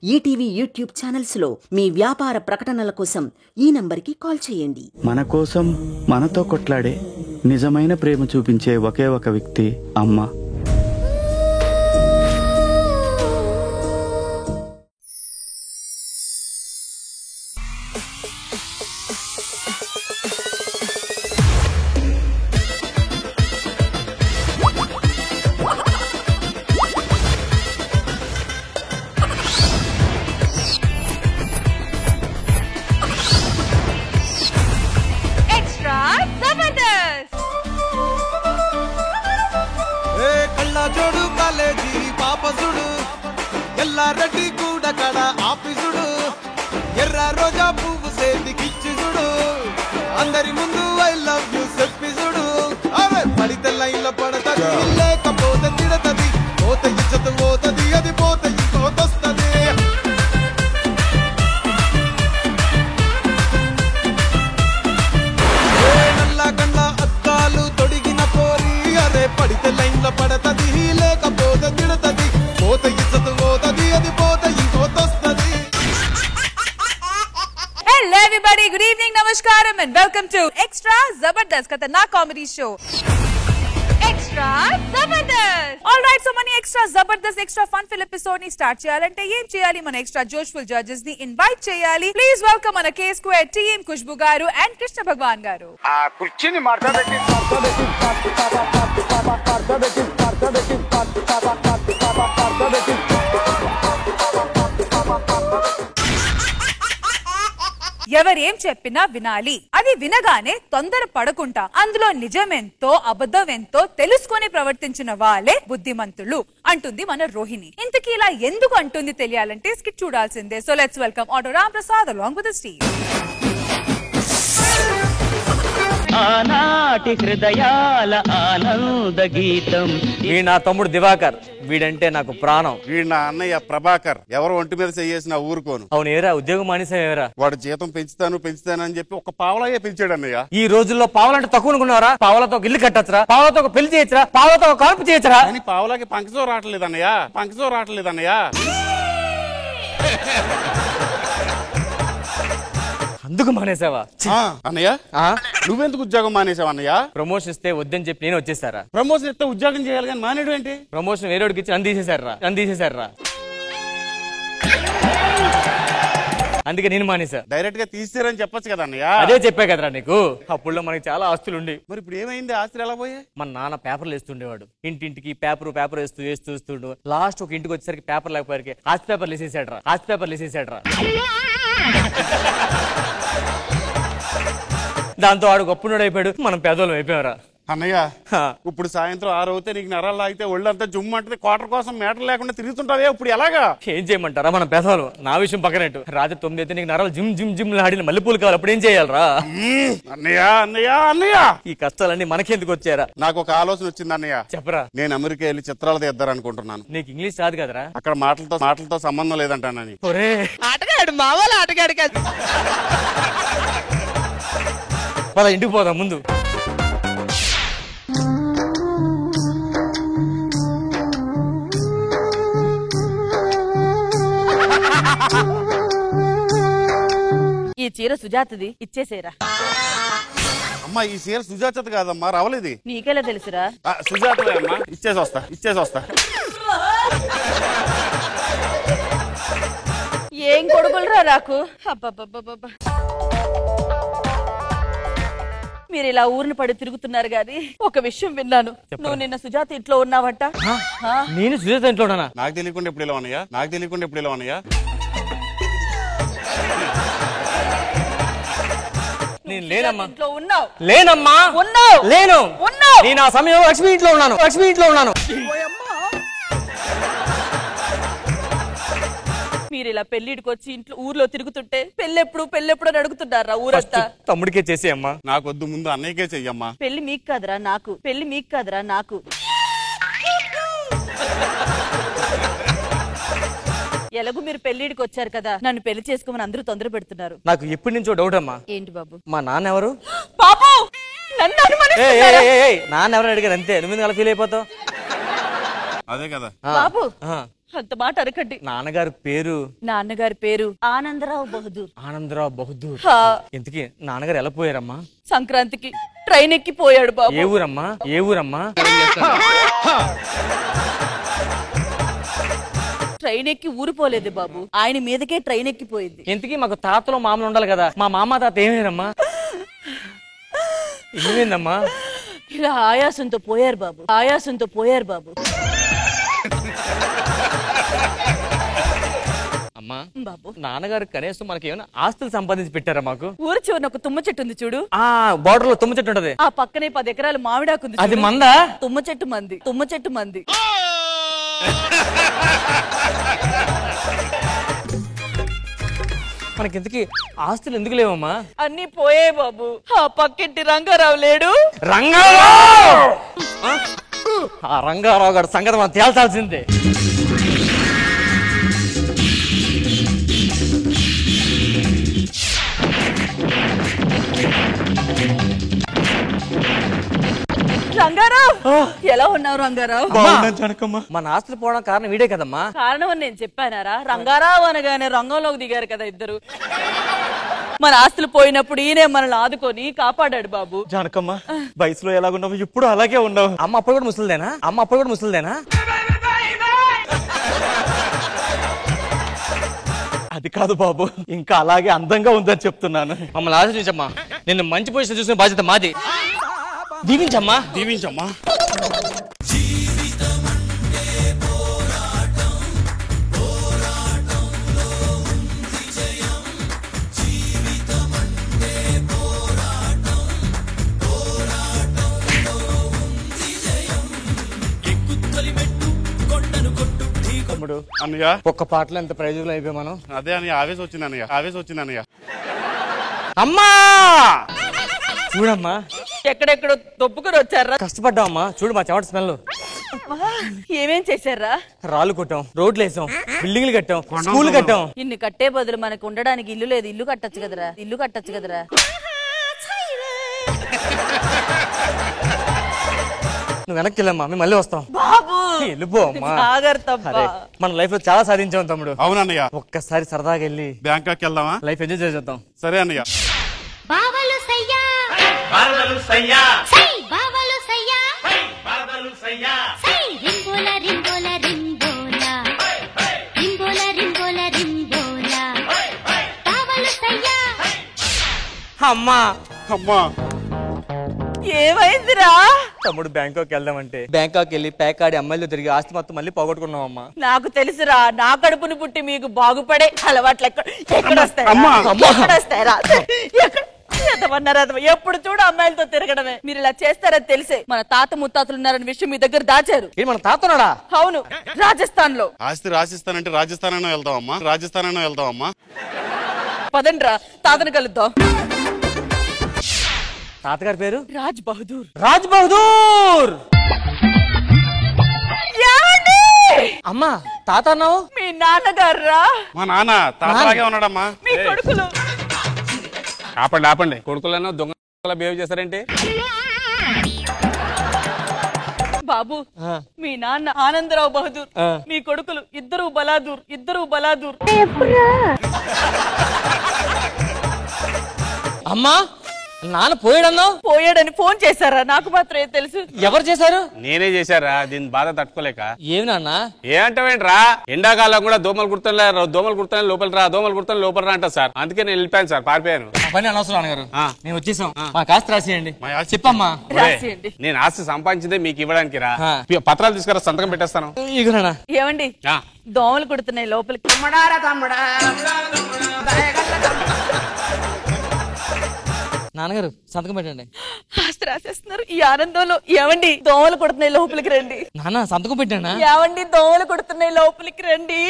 ETV YouTube channels లో మీ వ్యాపార ప్రకటనల కోసం ఈ నంబర్కి కాల్ చేయండి. మన కోసం మనతో కొట్లాడే నిజమైన ప్రేమ చూపించే ఒకే ఒక వ్యక్తి అమ్మ. జోడు కాలేజీ పాపసుడు ఎల్లారెడ్డి కూడా కడ ఆఫీసుడు ఎర్ర రోజా పువ్వు సేతికిచ్చి చూడు అందరి ముందు ఐ లవ్ యూ చెప్పిసుడు అవే పడితే లైన్లో పడతది లేకపోతే తిడతది పోతే ఇచ్చత పోతది అది పోతే ఇంకోతొస్తది నల్ల గండ్ల అద్దాలు తొడిగిన పోరి అరే పడితే లైన్లో పడతది లేకపోతే తిడతది పోతే ఇచ్చత పోతది అది పోతే ఇంకోతొస్తది. Hello everybody, good evening, namaskaram and welcome to Extra Zabardast Khatarnak comedy show. Extra Zabardast. All right, so many extra Zabardast, extra fun fill episode ni start cheyalante em cheyali mana extra joyful judges ni invite cheyali. Please welcome mana K Square team Kushbu garu and Krishna Bhagwan garu. ఆ కుర్చీని మార్చబెట్టి ఎవరేం చెప్పినా వినాలి. అది వినగానే తొందర పడకుండా అందులో నిజమెంతో అబద్ధమెంతో తెలుసుకొని ప్రవర్తించిన వాళ్ళే బుద్ధిమంతులు అంటుంది మన రోహిణి. ఇంతకీ ఇలా ఎందుకు అంటుంది తెలియాలంటే స్కిట్ చూడాల్సిందే. So let's welcome auto Ram Prasad along with the team. ఆనాటి హృదయాల ఆనంద గీతం. వీడు నా తమ్ముడు దివాకర్, వీడంటే నాకు ప్రాణం. వీడు నా అన్నయ్య ప్రభాకర్, ఎవరు ఒంటి మీద చేసిన ఊరుకోను. అవును ఏరా, ఉద్యోగం మానేసా ఏరా? వాడు జీతం పెంచుతాను అని చెప్పి ఒక పావలాయే పెంచాడు అన్నయ్య. ఈ రోజుల్లో పావులంటే తక్కువ అనుకున్నారా? పావులతో ఒక ఇల్లు కట్టచ్చురా, పావులతో ఒక పెళ్లి చేయొచ్చురా, పావులతో ఒక కాన్పు చేయొచ్చురా. కానీ పావులకి పంకజో రావట్లేదు అన్నయ్య. అందుకు మానేసావా? అన్నయ్య నువ్వెందుకు ఉద్యోగం మానేసావు అన్నయ్య? ప్రమోషన్ ఇస్తే వద్దని చెప్పి నేను వచ్చేసారా? ప్రమోషన్ ఇస్తే ఉద్యోగం చేయాలి కానీ మానేడు ఏంటి? ప్రమోషన్ వేరేడికి ఇచ్చి అందిసేశారా. అందుకే నేను మానేసా. డైరెక్ట్ గా తీసారని చెప్పొచ్చు కదా అన్నయ్య. అదే చెప్పా కదరా నీకు. అప్పుడులో మనకి చాలా ఆస్తులు ఉండి. మరి ఇప్పుడు ఏమైంది? ఆస్తులు ఎలా పోయాయి? మన నాన్న పేపర్లు వేస్తుండేవాడు. ఇంటింటికి పేపర్ వేస్తూ లాస్ట్ ఒక ఇంటికి వచ్చేసరికి పేపర్ లేకపోయేసరికి ఆస్తి పేపర్లు వేసేసాడ్రా. దాంతో వాడు గొప్పనుడు అయిపోయాడు, మనం పేదోళ్ళం అయిపోయారా. అన్నయ్య ఇప్పుడు సాయంత్రం 6 అవుతే నీకు నరాలు లాగితే ఒళ్ళంతా జుమ్ము అంటే క్వార్టర్ కోసం మేటర్ లేకుండా తిరుగుతుంటావే, ఇప్పుడు ఎలాగా? ఏం చేయమంటారా మన పేదవాళ్ళు? నా విషయం పక్కనట్టు రాత్రి 9 అయితే నీకు నరాలు జిమ్ ఆడిన మల్లెపూలు కావాలి, అప్పుడు ఏం చేయాలరా? అన్నయ్య ఈ కష్టాలన్నీ మనకెందుకు వచ్చారా? నాకు ఒక ఆలోచన వచ్చింది అన్నయ్య. చెప్పరా. నేను అమెరికా వెళ్ళి చిత్రాలు తీద్దారనుకుంటున్నాను. నీకు ఇంగ్లీష్ రాదు కదరా? అక్కడ మాటలతో సంబంధం లేదంటానని. ఆటగాడు మావాళ్ళు ఆటగాడు కాదు. పద ఇంటికి పోదాం ముందు. ఈ చీర సుజాతది, ఇచ్చేసేరా. అమ్మా ఈ చీర సుజాత కాదమ్మా, రావలేదు. నీకెలా తెలుసురా? సుజాతలే అమ్మా, ఇచ్చేసి వస్తా. ఏం కొడుకులరా నాకు. అబ్బబ్బబ్బబ్బ, మీరు ఇలా ఊరిని పడి తిరుగుతున్నారు గాని ఒక విషయం విన్నాను. నువ్వు నిన్న సుజాత ఇంట్లో ఉన్నావట. నేను సుజాత ఇంట్లో ఉన్నానా? నాకు తెలియకుండా ఎప్పుడు ఇలా ఉన్నాయా? నేను లేనమ్మా. ఇంట్లో ఉన్నావు? లేనమ్మా. ఉన్నావు? లేను. ఉన్నావు? నేను ఆ సమయంలో లక్ష్మి ఇంట్లో ఉన్నాను. మీరు ఇలా పెళ్లిడికి వచ్చి ఇంట్లో ఊర్లో తిరుగుతుంటే పెళ్ళెప్పుడు అని అడుగుతున్నారా ఊరంతా? తమ్ముడికే చేసేయమ్మా. నాకొద్దు, ముందు అన్నయ్యకే చెయ్యమ్మా. పెళ్లి మీకు కాదురా నాకు. ఎలాగూ మీరు పెళ్లిడికి వచ్చారు కదా, నన్ను పెళ్లి చేసుకోమని అందరూ తొందర పెడుతున్నారు. నాకు ఎప్పటి నుంచో డౌట్ అమ్మా. ఏంటి బాబు? మా నాన్న ఎవరు? పాపం నన్ను నాన్న ఎవరు అడిగారు అంతే, నువ్వు అలా ఫీల్ అయిపోతావు. అదే కదా బాబు. అంత మాట అనకండి. నాన్నగారి పేరు? నాన్నగారి పేరు ఆనందరావు బహదూర్. ఆనందరావు బహదూర్. హా. ఇంతకీ నాన్నగారు ఎలా పోయారమ్మా? సంక్రాంతికి ట్రైన్ ఎక్కి పోయాడు బాబు. ఏ ఊరమ్మా? ఏ ఊరమ్మా? ట్రైన్ ఎక్కి ఊరిపోలేదు బాబు, ఆయన మీదకే ట్రైన్ ఎక్కిపోయింది. ఇంతకీ మాకు తాతలో మామలు ఉండాలి కదా, మా మామ తాత ఏమైందమ్మా? ఏమైందమ్మా? ఇలా ఆయాసంతో పోయారు బాబు, ఆయాసంతో పోయారు బాబు. అమ్మా బాబు, నాన్నగారు కనీసం మనకి ఏమైనా ఆస్తులు సంపాదించి పెట్టారా మాకు? ఊరి చివరిన ఒక తుమ్మ చెట్టు ఉంది చూడు, ఆ బోర్డర్ లో తుమ్మ చెట్టు ఉంటది, ఆ పక్కనే 10 ఎకరాలు మామిడాకుంది, అది మందా? తుమ్మ చెట్టు మంది, తుమ్మ చెట్టు మంది. మనకి ఇంతకీ ఆస్తులు ఎందుకు లేవమ్మా? అన్ని పోయాయి బాబు. ఆ పక్కింటి రంగారావు లేడు, రంగారావు. ఆ రంగారావు గారి సంగతి మనం తేల్చాల్సిందే. రంగారావు ఎలా ఉన్నావు రంగారావు? మన ఆస్తులు పోవడం కారణం వీడే కదమ్మా. కారణం అని నేను చెప్పానారా? రంగారావు అనగానే రంగంలోకి దిగారు కదా ఇద్దరు. మన ఆస్తులు పోయినప్పుడు ఈయనే మనల్ని ఆదుకొని కాపాడాడు బాబు. జానకమ్మ, వయసులో ఎలాగున్నావు ఇప్పుడు అలాగే ఉన్నావు. అమ్మ అప్పుడు కూడా ముసలిదేనా? అమ్మ అప్పుడు కూడా ముసలిదేనా? అది కాదు బాబు, ఇంకా అలాగే అందంగా ఉందని చెప్తున్నాను. మమ్మల్ని ఆలోచించమ్మా, నిన్ను మంచి పొజిషన్ చూసుకునే బాధ్యత మాది. దీవించమ్మా, దీవించమ్మా. తమ్ముడు అన్నయ్య, ఒక్క పాటలో ఎంత ప్రయోజనం అయిపోయి మనం. అదే అన్నయ్య, ఆవేశం వచ్చింది అన్నయ్య, ఆవేశం వచ్చింది అన్నయ్య. అమ్మా చూడమ్మా, ఎక్కడెక్కడో తొప్పుకొని వచ్చారా? కష్టపడ్డామమ్మా, చూడు మా చెమట స్మెల్. ఏమేం చేశారా? రాళ్ళు కొట్టాం, రోడ్లు వేసాం, బిల్డింగ్లు కట్టాం, స్కూల్ కట్టాం. ఇన్ని కట్టే బదులు మనకు ఉండడానికి ఇల్లు లేదు, ఇల్లు కట్టొచ్చు కదరా, ఇల్లు కట్టొచ్చు కదరా. నువ్వు వెనక్కి వెళ్ళమ్మా, మేము మళ్ళీ వస్తాం. బాబు వెళ్ళిపో అమ్మా. జాగ్రత్త. అరే, మన లైఫ్ లో చాలా సాధించాం తమ్ముడు. అవునన్నయ్య, ఒక్కసారి సరదాగా వెళ్ళి బ్యాంకాక్ వెళ్దామా? లైఫ్ ఎంజాయ్ చేసేద్దాం. సరే అన్నయ్య. బావలు సయ్యా, బావలు సయ్యా, సై బావలు సయ్యా, బావలు సయ్యా, సై రింబోల రింబోల రింబోల, రింబోల రింబోల రింబోల, బావలు సయ్యా. అమ్మా అమ్మా, ఏమైందిరా? తమ్ముడు బ్యాంకాక్ వెళ్దామంటే బ్యాంకాక్ వెళ్ళి ప్యాకాడి అమ్మాయిలు తిరిగి ఆస్తి మొత్తం మళ్ళీ పోగొట్టుకున్నాం అమ్మా. నాకు తెలుసురా, నా కడుపుని పుట్టి మీకు బాగుపడే అలవాట్లు ఎక్కడొస్తాయి? ఎప్పుడు చూడు అమ్మాయిలతో తిరగడమే. మీరు ఇలా చేస్తారని తెలిసే మన తాత ముత్తాతలు ఉన్నారని విషయం మీ దగ్గర దాచారు. మన తాతనాడా? అవును, రాజస్థాన్ లో. ఆస్తి రాసిస్తానంటే రాజస్థాన్ అయినా వెళ్దాం అమ్మా, రాజస్థాన్ అయినా వెళ్దాం అమ్మా. పదండ్రా, తాతను కలుద్దాం. తాతగారి పేరు రాజ్ బహదూర్. రాజ్ బహదూర్. అమ్మా తాత అన్నావు? మీ నాన్నగారు రా. మా నాన్న తాతలాగే ఉన్నాడమ్మా. మీ కొడుకులు. ఆపండి ఆపండి, కొడుకులను దొంగ బిహేవ్ చేశారంటే. బాబు, మీ నాన్న ఆనందరావు బహదూర్, మీ కొడుకులు ఇద్దరు బలాదూర్, ఇద్దరు బలాదూర్. అమ్మా నాన్న పోయాడన్నావు? పోయాడని ఫోన్ చేశారా? నాకు మాత్రం ఏం తెలుసు. ఎవరు చేశారు? నేనే చేశారా, దీని బాధ తట్టుకోలేక. ఏమి నాన్న? ఏమంటావేంట్రా, ఎండాకాలం కూడా దోమలు కుడతాను లోపల రా, దోమలు కుడతాను లోపల రా అంట సార్. అందుకే నేను వెళ్ళిపోయాను సార్, పారిపోయాను. పని అనవసరం నాన్నగారు, నేను వచ్చేసాం. మా ఆస్తి రాసియండి. చెప్పమ్మా. నేను ఆస్తి సంపాదించిందే మీకు ఇవ్వడానికి రా. పత్రాలు తీసుకురా, సంతకం పెట్టేస్తాను. ఏమండి, దోమలు కుడుతున్నాయి లోపలికి. నాన్నగారు సంతకం పెట్టండి. ఆస్తి రాసేస్తున్నారు ఈ ఆనందంలో. ఏమండి, దోమలు కుడుతున్నాయి లోపలికి రండి. నాన్న సంతకం పెట్టానా? ఏమండి, దోమలు కుడుతున్నాయి లోపలికి రండి.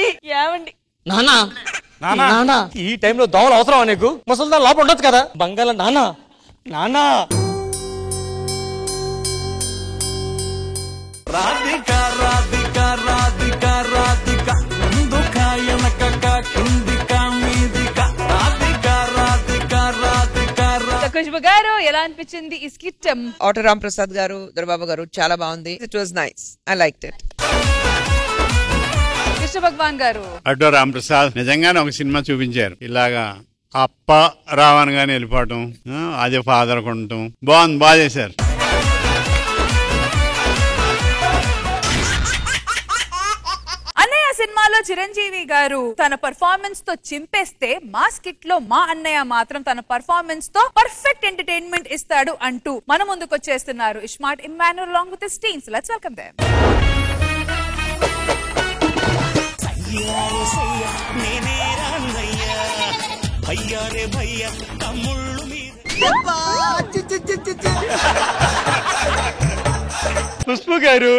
ఏమండి నాన్న, ఈ టైంలో దోమలు అవసరమా నీకు? ముసలిదా లోపల ఉండొచ్చు కదా. బంగాళ నాన్న, నాన్న. రాధిక రాధిక రాధిక రాధిక ముందుక ఎనకక కిందిక మీదిక రాధిక రాధిక రాధిక. ఖుష్బు గారు ఎలా అనిపించింది ఈ స్కిట్? ఆటో రామ్ ప్రసాద్ గారు, దొరబాబు గారు చాలా బాగుంది. It was nice, I liked it. ఈ కృష్ణ భగవాన్ గారు. అడ్డో రామప్రసాద్ నిజంగానే ఒక సినిమా చూపించారు ఇలాగా అప్ప రావణగానే వెళ్ళిపోవటం, అదే ఫాదర్ కొనటం బాగుంది, బాగా చేశారు. అన్నయ్య సినిమాలో చిరంజీవి గారు తన పర్ఫార్మెన్స్ తో చింపేస్తే మా స్కిట్ లో మా అన్నయ్య మాత్రం తన పర్ఫార్మెన్స్ తో పర్ఫెక్ట్ ఎంటర్టైన్మెంట్ ఇస్తాడు అంటూ మన ముందుకు వచ్చేస్తున్నారు iSmart Emmanuel along with his teams. Let's welcome them. Pushpa గారు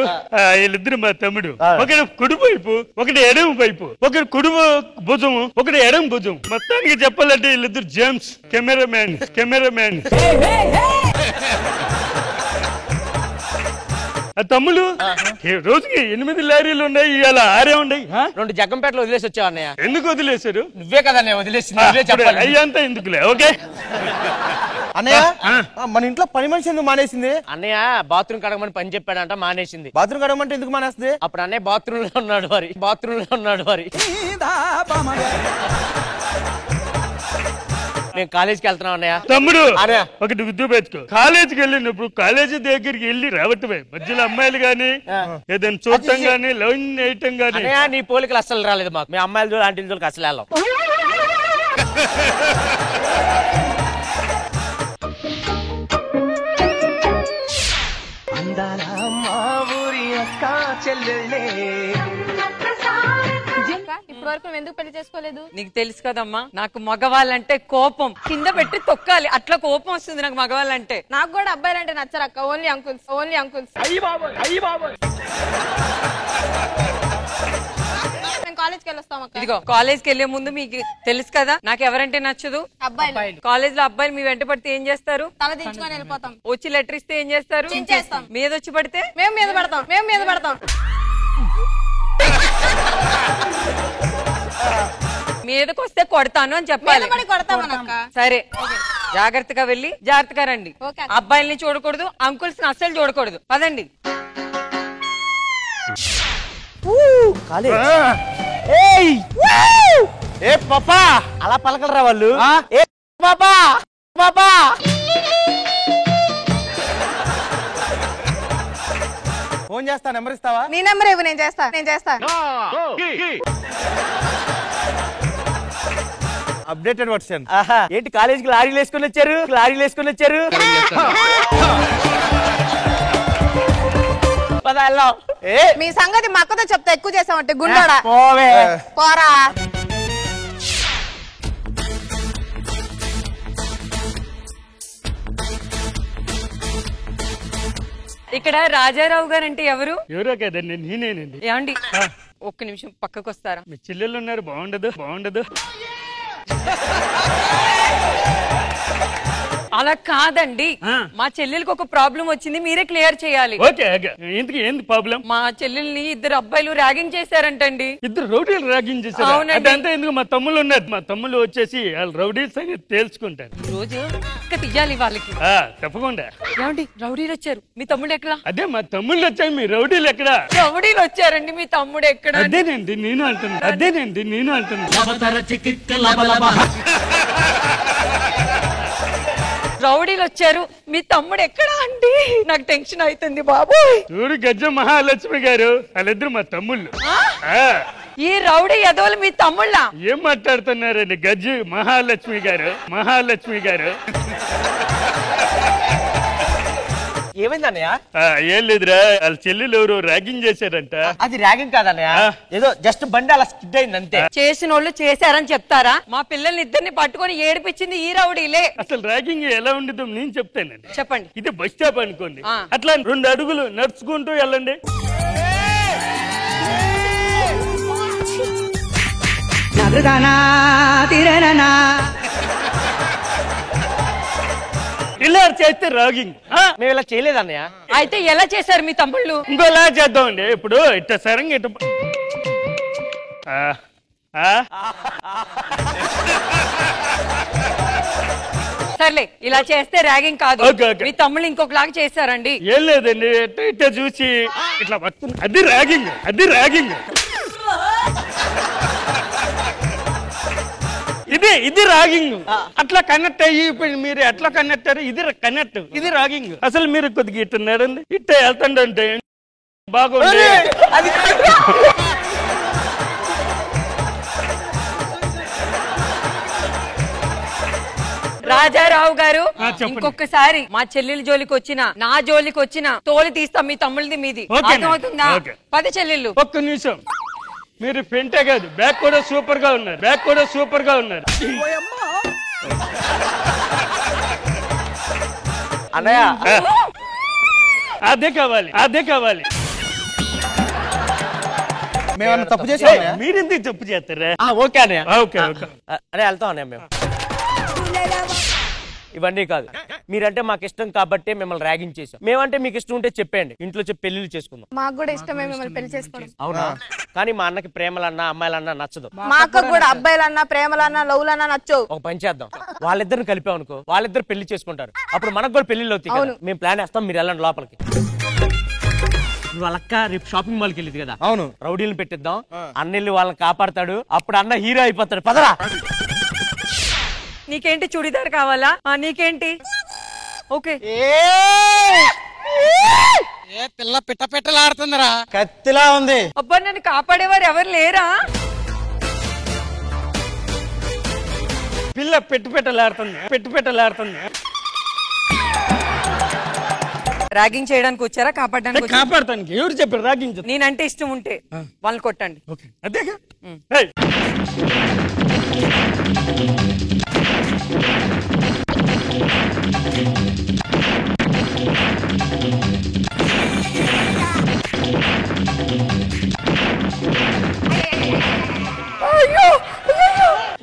వీళ్ళిద్దరు మా తమ్ముడు. ఒకటి కుడి వైపు, ఒకటి ఎడమ వైపు, ఒకటి కుడి భుజం, ఒకటి ఎడమ భుజం. మొత్తానికి చెప్పాలంటే వీళ్ళిద్దరు జేమ్స్ కెమెరామ్యాన్. తమ్ముళ్ళు రోజుకి 8 లారీలు ఉన్నాయి, ఇవాళ 6 ఉన్నాయి. 2 జగ్గంపేటలో వదిలేసి వచ్చావు అన్నయ్య. ఎందుకు వదిలేశారు? నువ్వే కదా వదిలేసి. అయ్యంతా ఎందుకులే. ఓకే అన్నయ్య, మన ఇంట్లో పని మనిషి ఎందుకు మానేసింది? అన్నయ్య బాత్రూమ్ కడగమని పని చెప్పాడంట, మానేసింది. బాత్రూమ్ కడగమంటే ఎందుకు మానేస్తుంది? అప్పుడు అన్నయ్య బాత్రూమ్ లో ఉన్నాడు మరి. మేము కాలేజీకి వెళ్తున్నాం అన్నయ్య. తమ్ముడు ఒకటి గుర్తు పెట్టుకో, కాలేజీకి వెళ్ళినప్పుడు కాలేజీ దగ్గరికి వెళ్ళి రావటమే, మధ్యలో అమ్మాయిలు గానీ ఏదైనా చూడటం గానీ లవ్ వేయటం గానీ. నీ పోలికలు అస్సలు రాలేదు మాకు. మీ అమ్మాయిలు ఆంటీల జోలికి అసలు వెళ్ళాం. ఇప్పటి వరకు నువ్వు ఎందుకు పెళ్లి చేసుకోలేదు? నీకు తెలుసు కదమ్మా, నాకు మగవాళ్ళంటే కోపం. కింద పెట్టి తొక్కాలి, అట్లా కోపం వస్తుంది నాకు మగవాళ్ళంటే. నాకు కూడా అబ్బాయిలంటే నచ్చరక్క, ఓన్లీ అంకుల్స్. కాలేజ్కి వెళ్ళొస్తాం. ఇదిగో కాలేజ్కి వెళ్లే ముందు మీకు తెలుసు కదా నాకు ఎవరంటే నచ్చదు. అబ్బాయిలు. కాలేజ్ లో అబ్బాయిలు మీ వెంట పడితే ఏం చేస్తారు? తల దించుకొని వెళ్ళిపోతాం. వచ్చి లెటర్ ఇస్తే ఏం చేస్తారు? మీద వచ్చి పడితే మేము మీద పడతాం. మీదకి వస్తే కొడతాను అని చెప్పాలి. సరే, జాగ్రత్తగా వెళ్ళి జాగ్రత్తగా రండి. అబ్బాయిల్ని చూడకూడదు, అంకుల్స్ అస్సలు చూడకూడదు. పదండి. ఏ పాపా అలా పలకలరా వాళ్ళు. పాపా ఫోన్ చేస్తా, నెంబర్ ఇస్తావా? నీ నెంబర్ ఇవ్వు, నేను చేస్తా. Updated version. ఏంటి కాలేజీకి లారీలు వేసుకొని వచ్చారు? మీ సంగతి మా అక్కతో చెప్తా, ఎక్కువ చేసామంటే గుండోడా. పోరా. ఇక్కడ రాజారావు గారు అంటే ఎవరు? ఎవరో కదండి, నేనేనండి. ఏమండి ఒక్క నిమిషం పక్కకు వస్తారా? మీ చెల్లెళ్ళు ఉన్నారు, బాగుండదు. అలా కాదండి, మా చెల్లెలకి ఒక ప్రాబ్లం వచ్చింది, మీరే క్లియర్ చేయాలి. ఏంది ప్రాబ్లం? మా చెల్లెల్ని 2 అబ్బాయిలు ర్యాగింగ్ చేశారంటండి. 2 రౌడీలు ర్యాగింగ్ చేశారు? అదంతా ఎందుకు? మా తమ్ముళ్ళు ఉన్నారు, మా తమ్ముళ్ళు వచ్చేసి వాళ్ళు రౌడీస్ అని తెలుసుకుంటారు. ఈ రోజు తీయాలి వాళ్ళకి. తప్పకుండా. ఏమండి రౌడీలు వచ్చారు, మీ తమ్ముడు ఎక్కడ? అదే మా తమ్ముళ్ళు వచ్చారు, మీ రౌడీలు ఎక్కడ? రౌడీలు వచ్చారండి, మీ తమ్ముడు ఎక్కడ? అదేనండి నేను అంటున్నా. రౌడీలు వచ్చారు, మీ తమ్ముడు ఎక్కడ అండి? నాకు టెన్షన్ అవుతుంది బాబు. చూడు గజ్జ మహాలక్ష్మి గారు, వాళ్ళిద్దరు మా తమ్ముళ్ళు. ఈ రౌడీ ఎదవలు మీ తమ్ముళ్ళ? ఏం మాట్లాడుతున్నారండి గజ్జి మహాలక్ష్మి గారు? ఏమైంది అన్నయ్య? ఏం లేదురా, వాళ్ళ చెల్లెలు ఎవరు ర్యాగింగ్ చేశారంట. అది ర్యాగింగ్ కాదన్నయ్య, ఏదో జస్ట్ బండి అలా స్కిడ్ అయింది అంతే. చేసిన వాళ్ళు చేశారని చెప్తారా? మా పిల్లల్ని 2 పట్టుకొని ఏడిపించింది ఈ రౌడీలే. అసలు ర్యాగింగ్ ఎలా ఉండదో నేను చెప్తానండి. చెప్పండి. ఇది బస్ స్టాప్ అనుకోండి, అట్లా 2 అడుగులు నడుచుకుంటూ వెళ్ళండి. ఇలా చేస్తే ర్యాగింగ్. మేము ఇలా చేయలేదన్నయ్య. అయితే ఎలా చేశారు మీ తమ్ముళ్ళు? ఇంకోలా చేద్దామండి. ఇప్పుడు ఇట్ట సరంగా ఇట్ట సర్లే, ఇలా చేస్తే ర్యాగింగ్ కాదు. మీ తమ్ముళ్ళు ఇంకొకలాగా చేశారండి. ఏం లేదండి, ఇట్ట చూసి ఇట్లా అది ర్యాగింగ్. ఇది రాగింగ్. అట్లా కనెక్ట్ అయ్యి ఇప్పుడు మీరు ఎట్లా కనెక్ట్ అయ్యారు, ఇది కనెక్ట్, ఇది రాగింగ్. అసలు మీరు కొద్దిగా ఇట్టున్నారండి, ఇట్ట వెళ్తాండంటే బాగుంది. రాజారావు గారు, ఇంకొకసారి మా చెల్లెల జోలికి వచ్చిన, నా జోలికి వచ్చిన తోలు తీస్తాం, మీ తమ్ముళ్ళది మీది. అర్థమవుతుందా? 10 చెల్లెళ్ళు. ఒక్క నిమిషం, మీరు ఫ్రంటే కాదు బ్యాక్ కూడా సూపర్ గా ఉన్నారు, బ్యాక్ కూడా సూపర్ గా ఉన్నారు. అన్నయ్య అదే కావాలి, అదే కావాలి. మేమన్నా తప్పు చేసామా? మీరెందుకు తప్పు చేస్తారా? ఓకే అన్నయ్య, ఓకే ఓకే అరే వెళ్తాం అన్నయ్య. మేము ఇవన్నీ కాదు, మీరంటే మాకు ఇష్టం కాబట్టి మిమ్మల్ని ర్యాగింగ్ చేసాం. మేమంటే మీకు ఇష్టం ఉంటే చెప్పండి, ఇంట్లో చెప్పి పెళ్లిళ్ళు చేసుకుందాం. మాకు కూడా ఇష్టమే మిమ్మల్ని పెళ్లి చేసుకోవడం. అవునా? కానీ మా అన్నకి ప్రేమలన్నా అమ్మాయిలన్నా నచ్చదు. మా అక్క కూడా అబ్బాయిలన్నా ప్రేమలన్నా లవ్లన్నా నచ్చవు. ఒక పని చేద్దాం, వాళ్ళిద్దరిని కలిపాం అనుకో, వాళ్ళిద్దరు పెళ్లి చేసుకుంటారు, అప్పుడు మనకు కూడా పెళ్లిళ్ళు అవుతాయి కదా. మేము ప్లాన్ వేస్తాం, మీరు వెళ్ళండి లోపలికి. వాళ్ళక్క రేపు షాపింగ్ మాల్కి వెళ్ళింది కదా, అవును, రౌడీలను పెట్టిద్దాం, అన్న వెళ్ళి వాళ్ళని కాపాడతాడు, అప్పుడు అన్న హీరో అయిపోతాడు. పదరా. నీకేంటి చూడిదార్ కావాలా? నీకేంటి? ఓకే. పిల్ల పిట్ట పెట్టలాడుతుందిరా, కత్తిలా ఉంది. అబ్బా నన్ను కాపాడేవారు ఎవరు లేరా? పిల్ల పెట్టలాడుతుంది, పెట్టలాడుతుంది. ర్యాగింగ్ చేయడానికి వచ్చారా, కాపాడడానికి? కాపాడతానికి. ఎవరు చెప్పారు ర్యాగింగ్? నేనంటే ఇష్టం ఉంటే వాళ్ళని కొట్టండి. అదేగా.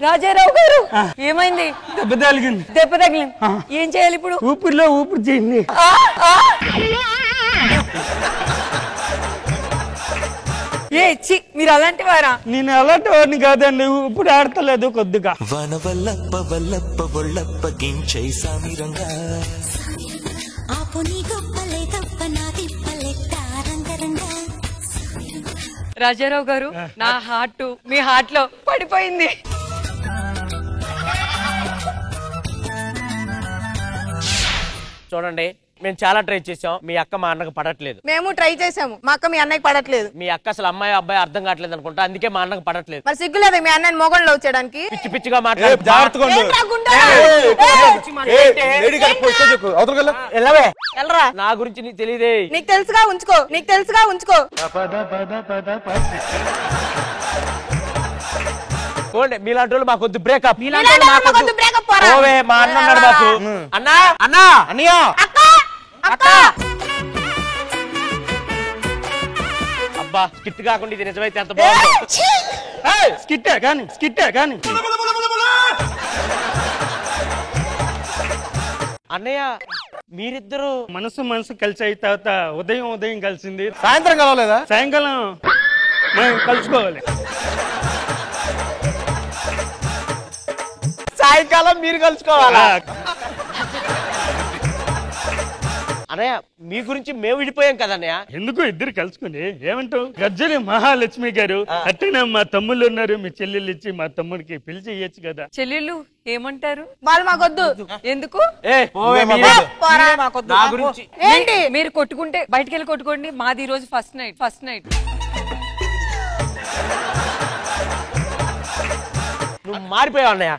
రాజారావు గారు, ఏమైంది? దెబ్బ తగిలింది. దెబ్బ తగిలింది. ఏం చేయాలి ఇప్పుడు? ఊపిరిలో ఊపిరి చేయండి. మీరు అలాంటి వారా? నేను అలాంటి వాడిని కాదండి, ఇప్పుడు ఆడతలేదు కొద్దిగా. రాజారావు గారు, నా హార్ట్ మీ హార్ట్ లో పడిపోయింది. చూడండి, మేము చాలా ట్రై చేసాం, మీ అక్క మా అన్నకు పడట్లేదు. మేము ట్రై చేసాము, మా అక్క మీ అన్నయ్యకి పడట్లేదు. మీ అక్క అసలు అమ్మాయి అబ్బాయి అర్థం కావట్లేదు అనుకుంటా, అందుకే మా అన్నకు పడట్లేదు. మరి సిగ్గులేదు మీ అన్నయ్య మొగోళ్ళు లవ్ చేయడానికి? పిచ్చి పిచ్చిగా మాట్లాడు. నా గురించి నీకు తెలియదే. నీకు తెలుసుగా ఉంచుకో, నీకు తెలుసుగా ఉంచుకో. మీలాంటి వాళ్ళు మాకు వద్దు, బ్రేకప్. మా అన్న ఉన్నాడు మాకు. అన్నా అన్నా అన్నయ్య, అబ్బా స్కిట్ కాకుండా ఇది నిజమైతే ఎంత బాగుంది. స్కిట్టే కానీ, స్కిట్టే కానీ. అన్నయ్య మీరిద్దరు మనసు కలిసి అయిన తర్వాత ఉదయం కలిసింది, సాయంత్రం కలవలేదా? సాయంకాలం మనం కలుసుకోవాలి. సాయంకాలం మీరు కలుసుకోవాలా? అన్నయ్య మీ గురించి మేము విడిపోయాం కదన్నయ్య. ఎందుకు ఇద్దరు కలుసుకుని ఏమంటావు? గజ్జలి మహాలక్ష్మి గారు, అట్టనే మా తమ్ముళ్ళు ఉన్నారు, మీ చెల్లెళ్ళు ఇచ్చి మా తమ్ముడికి పెళ్లి చేయొచ్చు కదా. చెల్లెళ్ళు ఏమంటారు? వాళ్ళు మాకొద్దు. ఎందుకు? ఏంటి మీరు కొట్టుకుంటే బయటికి వెళ్ళి కొట్టుకోండి, మాది ఈ రోజు ఫస్ట్ నైట్. నువ్వు మారిపోయావు అన్నయ్య.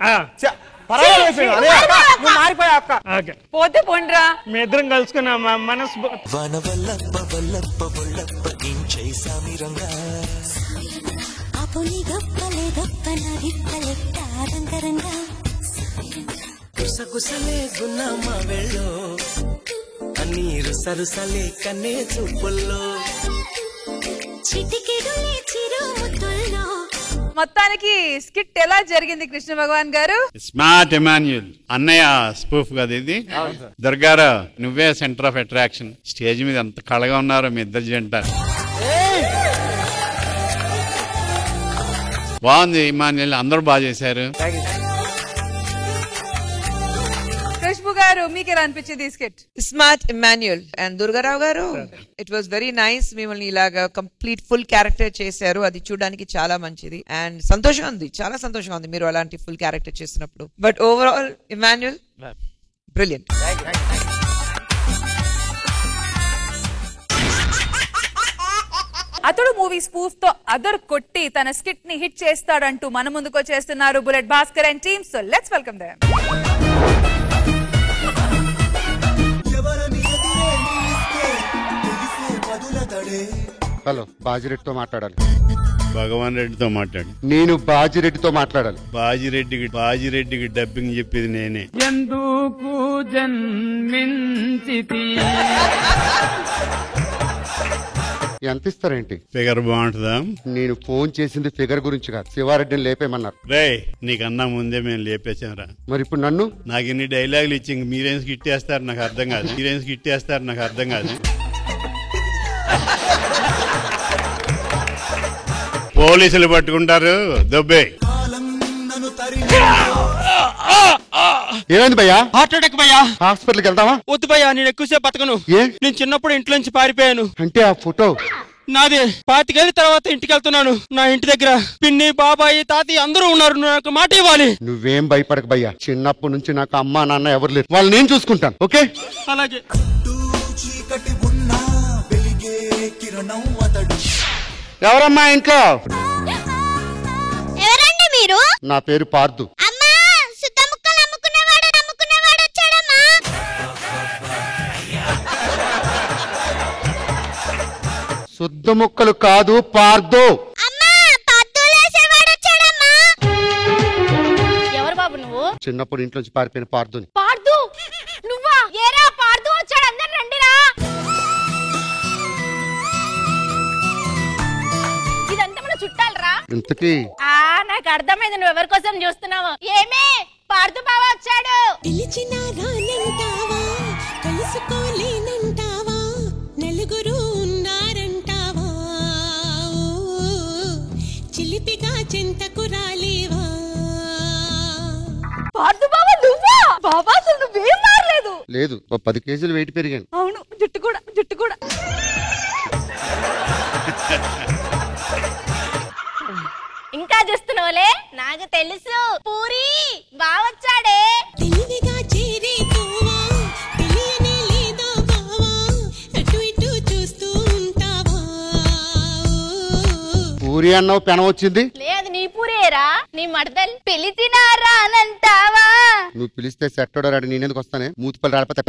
పోతే పోండ్రా. మీ ఇద్దరం కలుసుకున్నా మా మనసు. గుసగుసలే గున్నమ్మ వెళ్ళో, నీరు సరుసలే కన్నే చూపుల్లో, చిటికెడులే చిరుముతుల్లో. మొత్తానికి స్కిట్ ఎలా జరిగింది కృష్ణ భగవాన్ గారు? స్మార్ట్ ఎమాన్యుల్ అన్నయ్య స్పూఫ్ కదా ఇది. దుర్గారా, నువ్వే సెంటర్ ఆఫ్ అట్రాక్షన్. స్టేజ్ మీద ఎంత కళగా ఉన్నారో మీ ఇద్దరు జంట. బాగుంది ఎమాన్యుల్, అందరూ బాగా చేశారు. ఖుష్బు గారు మీకు ఎలా అనిపించింది ఈ skit? Smart Emmanuel and Durgarao గారు, ఇట్ వాస్ వెరీ నైస్. మిమ్మల్ని ఇలాగా కంప్లీట్ ఫుల్ క్యారెక్టర్ చేశారు, అది చూడడానికి చాలా మంచిది అండ్ సంతోషం ఉంది, చాలా సంతోషంగా ఉంది మీరు అలాంటి ఫుల్ క్యారెక్టర్ చేసినప్పుడు. But overall Emmanuel brilliant. అతడు మూవీ స్పూఫ్ తో అదర్ కొట్టి తన స్కిట్ ని హిట్ చేస్తాడంటూ మన ముందుకు వచ్చేస్తున్నారు Bullet Bhaskar and team. So let's welcome them. Hello, బాజిరెడ్డితో మాట్లాడాలి. భగవాన్ రెడ్డితో మాట్లాడు. నేను బాజిరెడ్డితో మాట్లాడాలి. బాజిరెడ్డికి డబ్బింగ్ చెప్పేది నేనే. ఎందుకు జన్మించితి? ఎంత ఇస్తారేంటి? ఫిగర్ బాగుంటుందా? నేను ఫోన్ చేసింది ఫిగర్ గురించి కాదు, శివారెడ్డిని లేపేమన్నారు. రే, నీకన్నా ముందే మేము లేపేశాంరా. మరి ఇప్పుడు నన్ను? నాకు ఇన్ని డైలాగులు ఇచ్చి మీరేం స్కిట్ చేస్తారు నాకు అర్థం కాదు. పోలీసులు పట్టుకుంటారు, దొబ్బే. ఏమైంది భయ్యా? హార్ట్ అటాక్ భయ్యా. హాస్పిటల్కి వెళ్తావా? వద్దు భయ్యా, నేను ఎక్కువసేపు బతకను. నేను చిన్నప్పుడు ఇంట్లో నుంచి పారిపోయాను. అంటే ఆ ఫోటో నాదే. 25 ఏళ్ళ తర్వాత ఇంటికి వెళ్తున్నాను. నా ఇంటి దగ్గర పిన్ని, బాబాయి, తాతయ్య అందరూ ఉన్నారు. నాకు మాట ఇవ్వాలి. నువ్వేం భయపడక భయ్యా, చిన్నప్పటి నుంచి నాకు అమ్మా నాన్న ఎవరు లేరు, వాళ్ళు నేను చూసుకుంటాను. ఓకే? అలాగే. ఎవరమ్మా ఇంట్లో? ఎవరండి మీరు? నా పేరు పార్దు. శుద్ధ ముక్కలు కాదు, పార్దు. ఎవరు బాబు నువ్వు? చిన్నప్పుడు ఇంట్లో నుంచి పారిపోయిన పార్దుని. పార్దు నువ్వా? ఏరా పార్దు వచ్చాడు, అందరు రండిరా. ఇదంతా మన చుట్టాలరా. ఇంతకీ నాకు అర్థమైంది నువ్వు ఎవరి కోసం చూస్తున్నావు. ఏమే పార్దు బావ వచ్చాడు. పిలిచినా రానంటావా, కలుసుకోలేనంటావా, నలుగురు ఉన్నారంటావా, చిలిపిగా చింతకు రాలేవా. పార్దు బావ నువ్వా? బాబా అసలు నువ్వేం మారలేదు. లేదు, 10 కేజీలు వెయిట్ పెరిగాను. అవును, జుట్టు కూడా. ఇంకా చూస్తున్నావులే, నాకు తెలుసు. పూరి బావొచ్చాడే. తెలివిగా చేరి పోవా, తెలియనే లేదో బావా, అటు ఇటు చూస్తూ ఉంటావా. పూరి అన్నావు, పెనం వచ్చింది. లేదు, నీ పూరేరా, నీ మడతలు పిలిచినారా అనంటావా. నువ్వు పిలిస్తే సెట్టోడ రాడు, నేనెందుకు వస్తానే? మూతిపల్లి రాడిపోతే.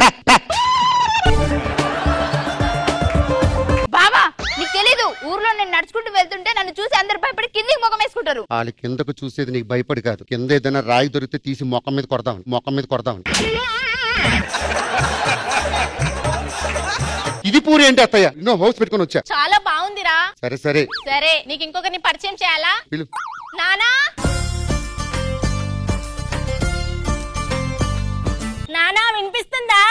బావా నీకు తెలీదు, ఊర్లో నేను నడుచుకుంటూ వెళ్తుంటే నన్ను చూసి అందరు భయపడి కిందికి ముఖం వేసుకుంటారు. వాళ్ళు కిందకు చూసేది నీకు భయపడి కాదు, కింద ఏదైనా రాయి దొరికితే తీసి మొఖం మీద కొడదాం. ఇది పూరి ఏంటి అత్తయ్య? నో హౌస్ పెట్టుకుని వచ్చా. చాలా బాగుందిరా. సరే నీకు ఇంకొకరిని పరిచయం చేయాలా? పిలు. నానా నానా వినిపిస్తుందా?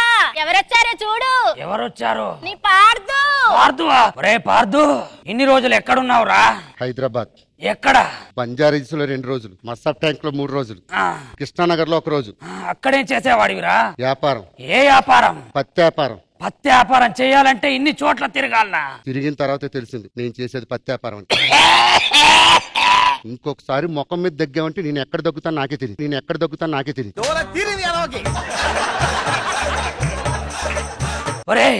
ఎవరొచ్చారో చూడు. ఎవరొచ్చారు? నీ పార్దు. పార్దువా? ఒరే పార్దు, ఇన్ని రోజులు ఎక్కడున్నావురా? హైదరాబాద్. ఎక్కడ? బంజారాహిల్స్ లో 2 రోజులు, మస్సాబ్ ట్యాంక్ లో 3 రోజులు, కృష్ణానగర్ లో 1 రోజు. అక్కడేం చేసేవాడివిరా? వ్యాపారం. ఏ వ్యాపారం? పత్తి వ్యాపారం. పత్తి వ్యాపారం చేయాలంటే ఇన్ని చోట్ల తిరగాలనా? తిరిగిన తర్వాతే తెలిసింది నేను చేసేది పత్తి వ్యాపారం అంటే. ఇంకొకసారి ముఖం మీద దగ్గామంటే నేను ఎక్కడ దగ్గుతాను నాకే తెలియదు. ఒరే,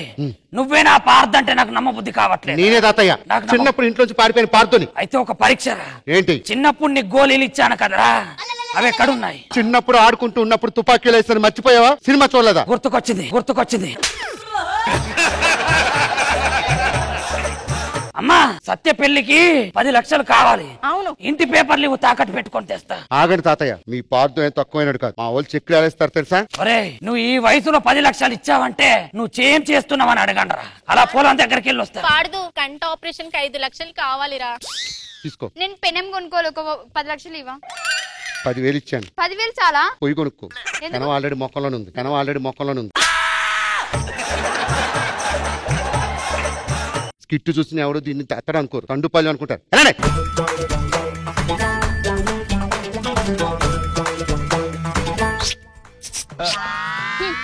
నువ్వే నా పార్దు అంటే నాకు నమ్మబుద్ధి కావట్లేదు. నేనే తాతయ్య, చిన్నప్పుడు ఇంట్లోంచి పారిపోయిన పార్దుని. అయితే ఒక పరీక్ష. ఏంటి? చిన్నప్పుడు నీకు గోళీలు ఇచ్చాను కదరా, అవి ఎక్కడున్నాయి? చిన్నప్పుడు ఆడుకుంటూ ఉన్నప్పుడు తుపాకీలు వేస్తాను, మర్చిపోయావా? సినిమా చూడలేదా? గుర్తుకొచ్చింది. అమ్మా, సత్య పెళ్లికి 10 లక్షలు కావాలి. అవును. ఇంటి పేపర్లు ఇవ్వు, తాకట్టు పెట్టుకొని తెస్తా. ఆగండి తాతయ్య, మీ పార్దు ఏం తక్కువైనడు కాదు, మా వాళ్ళు చెక్కులు వేస్తారు తెలుసా? ఒరే, నువ్వు ఈ వయసులో 10 లక్షలు ఇచ్చావంటే నువ్వు చేం చేస్తున్నావని అడగండ్రా. అలా పొలం దగ్గరికి వెళ్ళి వస్తా. పార్దు కంట ఆపరేషన్ కి 5 లక్షలు కావాలిరా. తీసుకో. నేను పెనం కొనుక్కోవాలి, ఒక 10 లక్షలు ఇవ్వ. 10,000 ఇచ్చాను. 10,000 చాలా? పొయ్యి కొనుక్కో. కనవ ఆల్రెడీ మొక్కలోనే ఉంది. స్కిట్ చూసిన ఎవడో దీన్ని అత్తడం అనుకోరు, కండుపాలు అనుకుంటారు.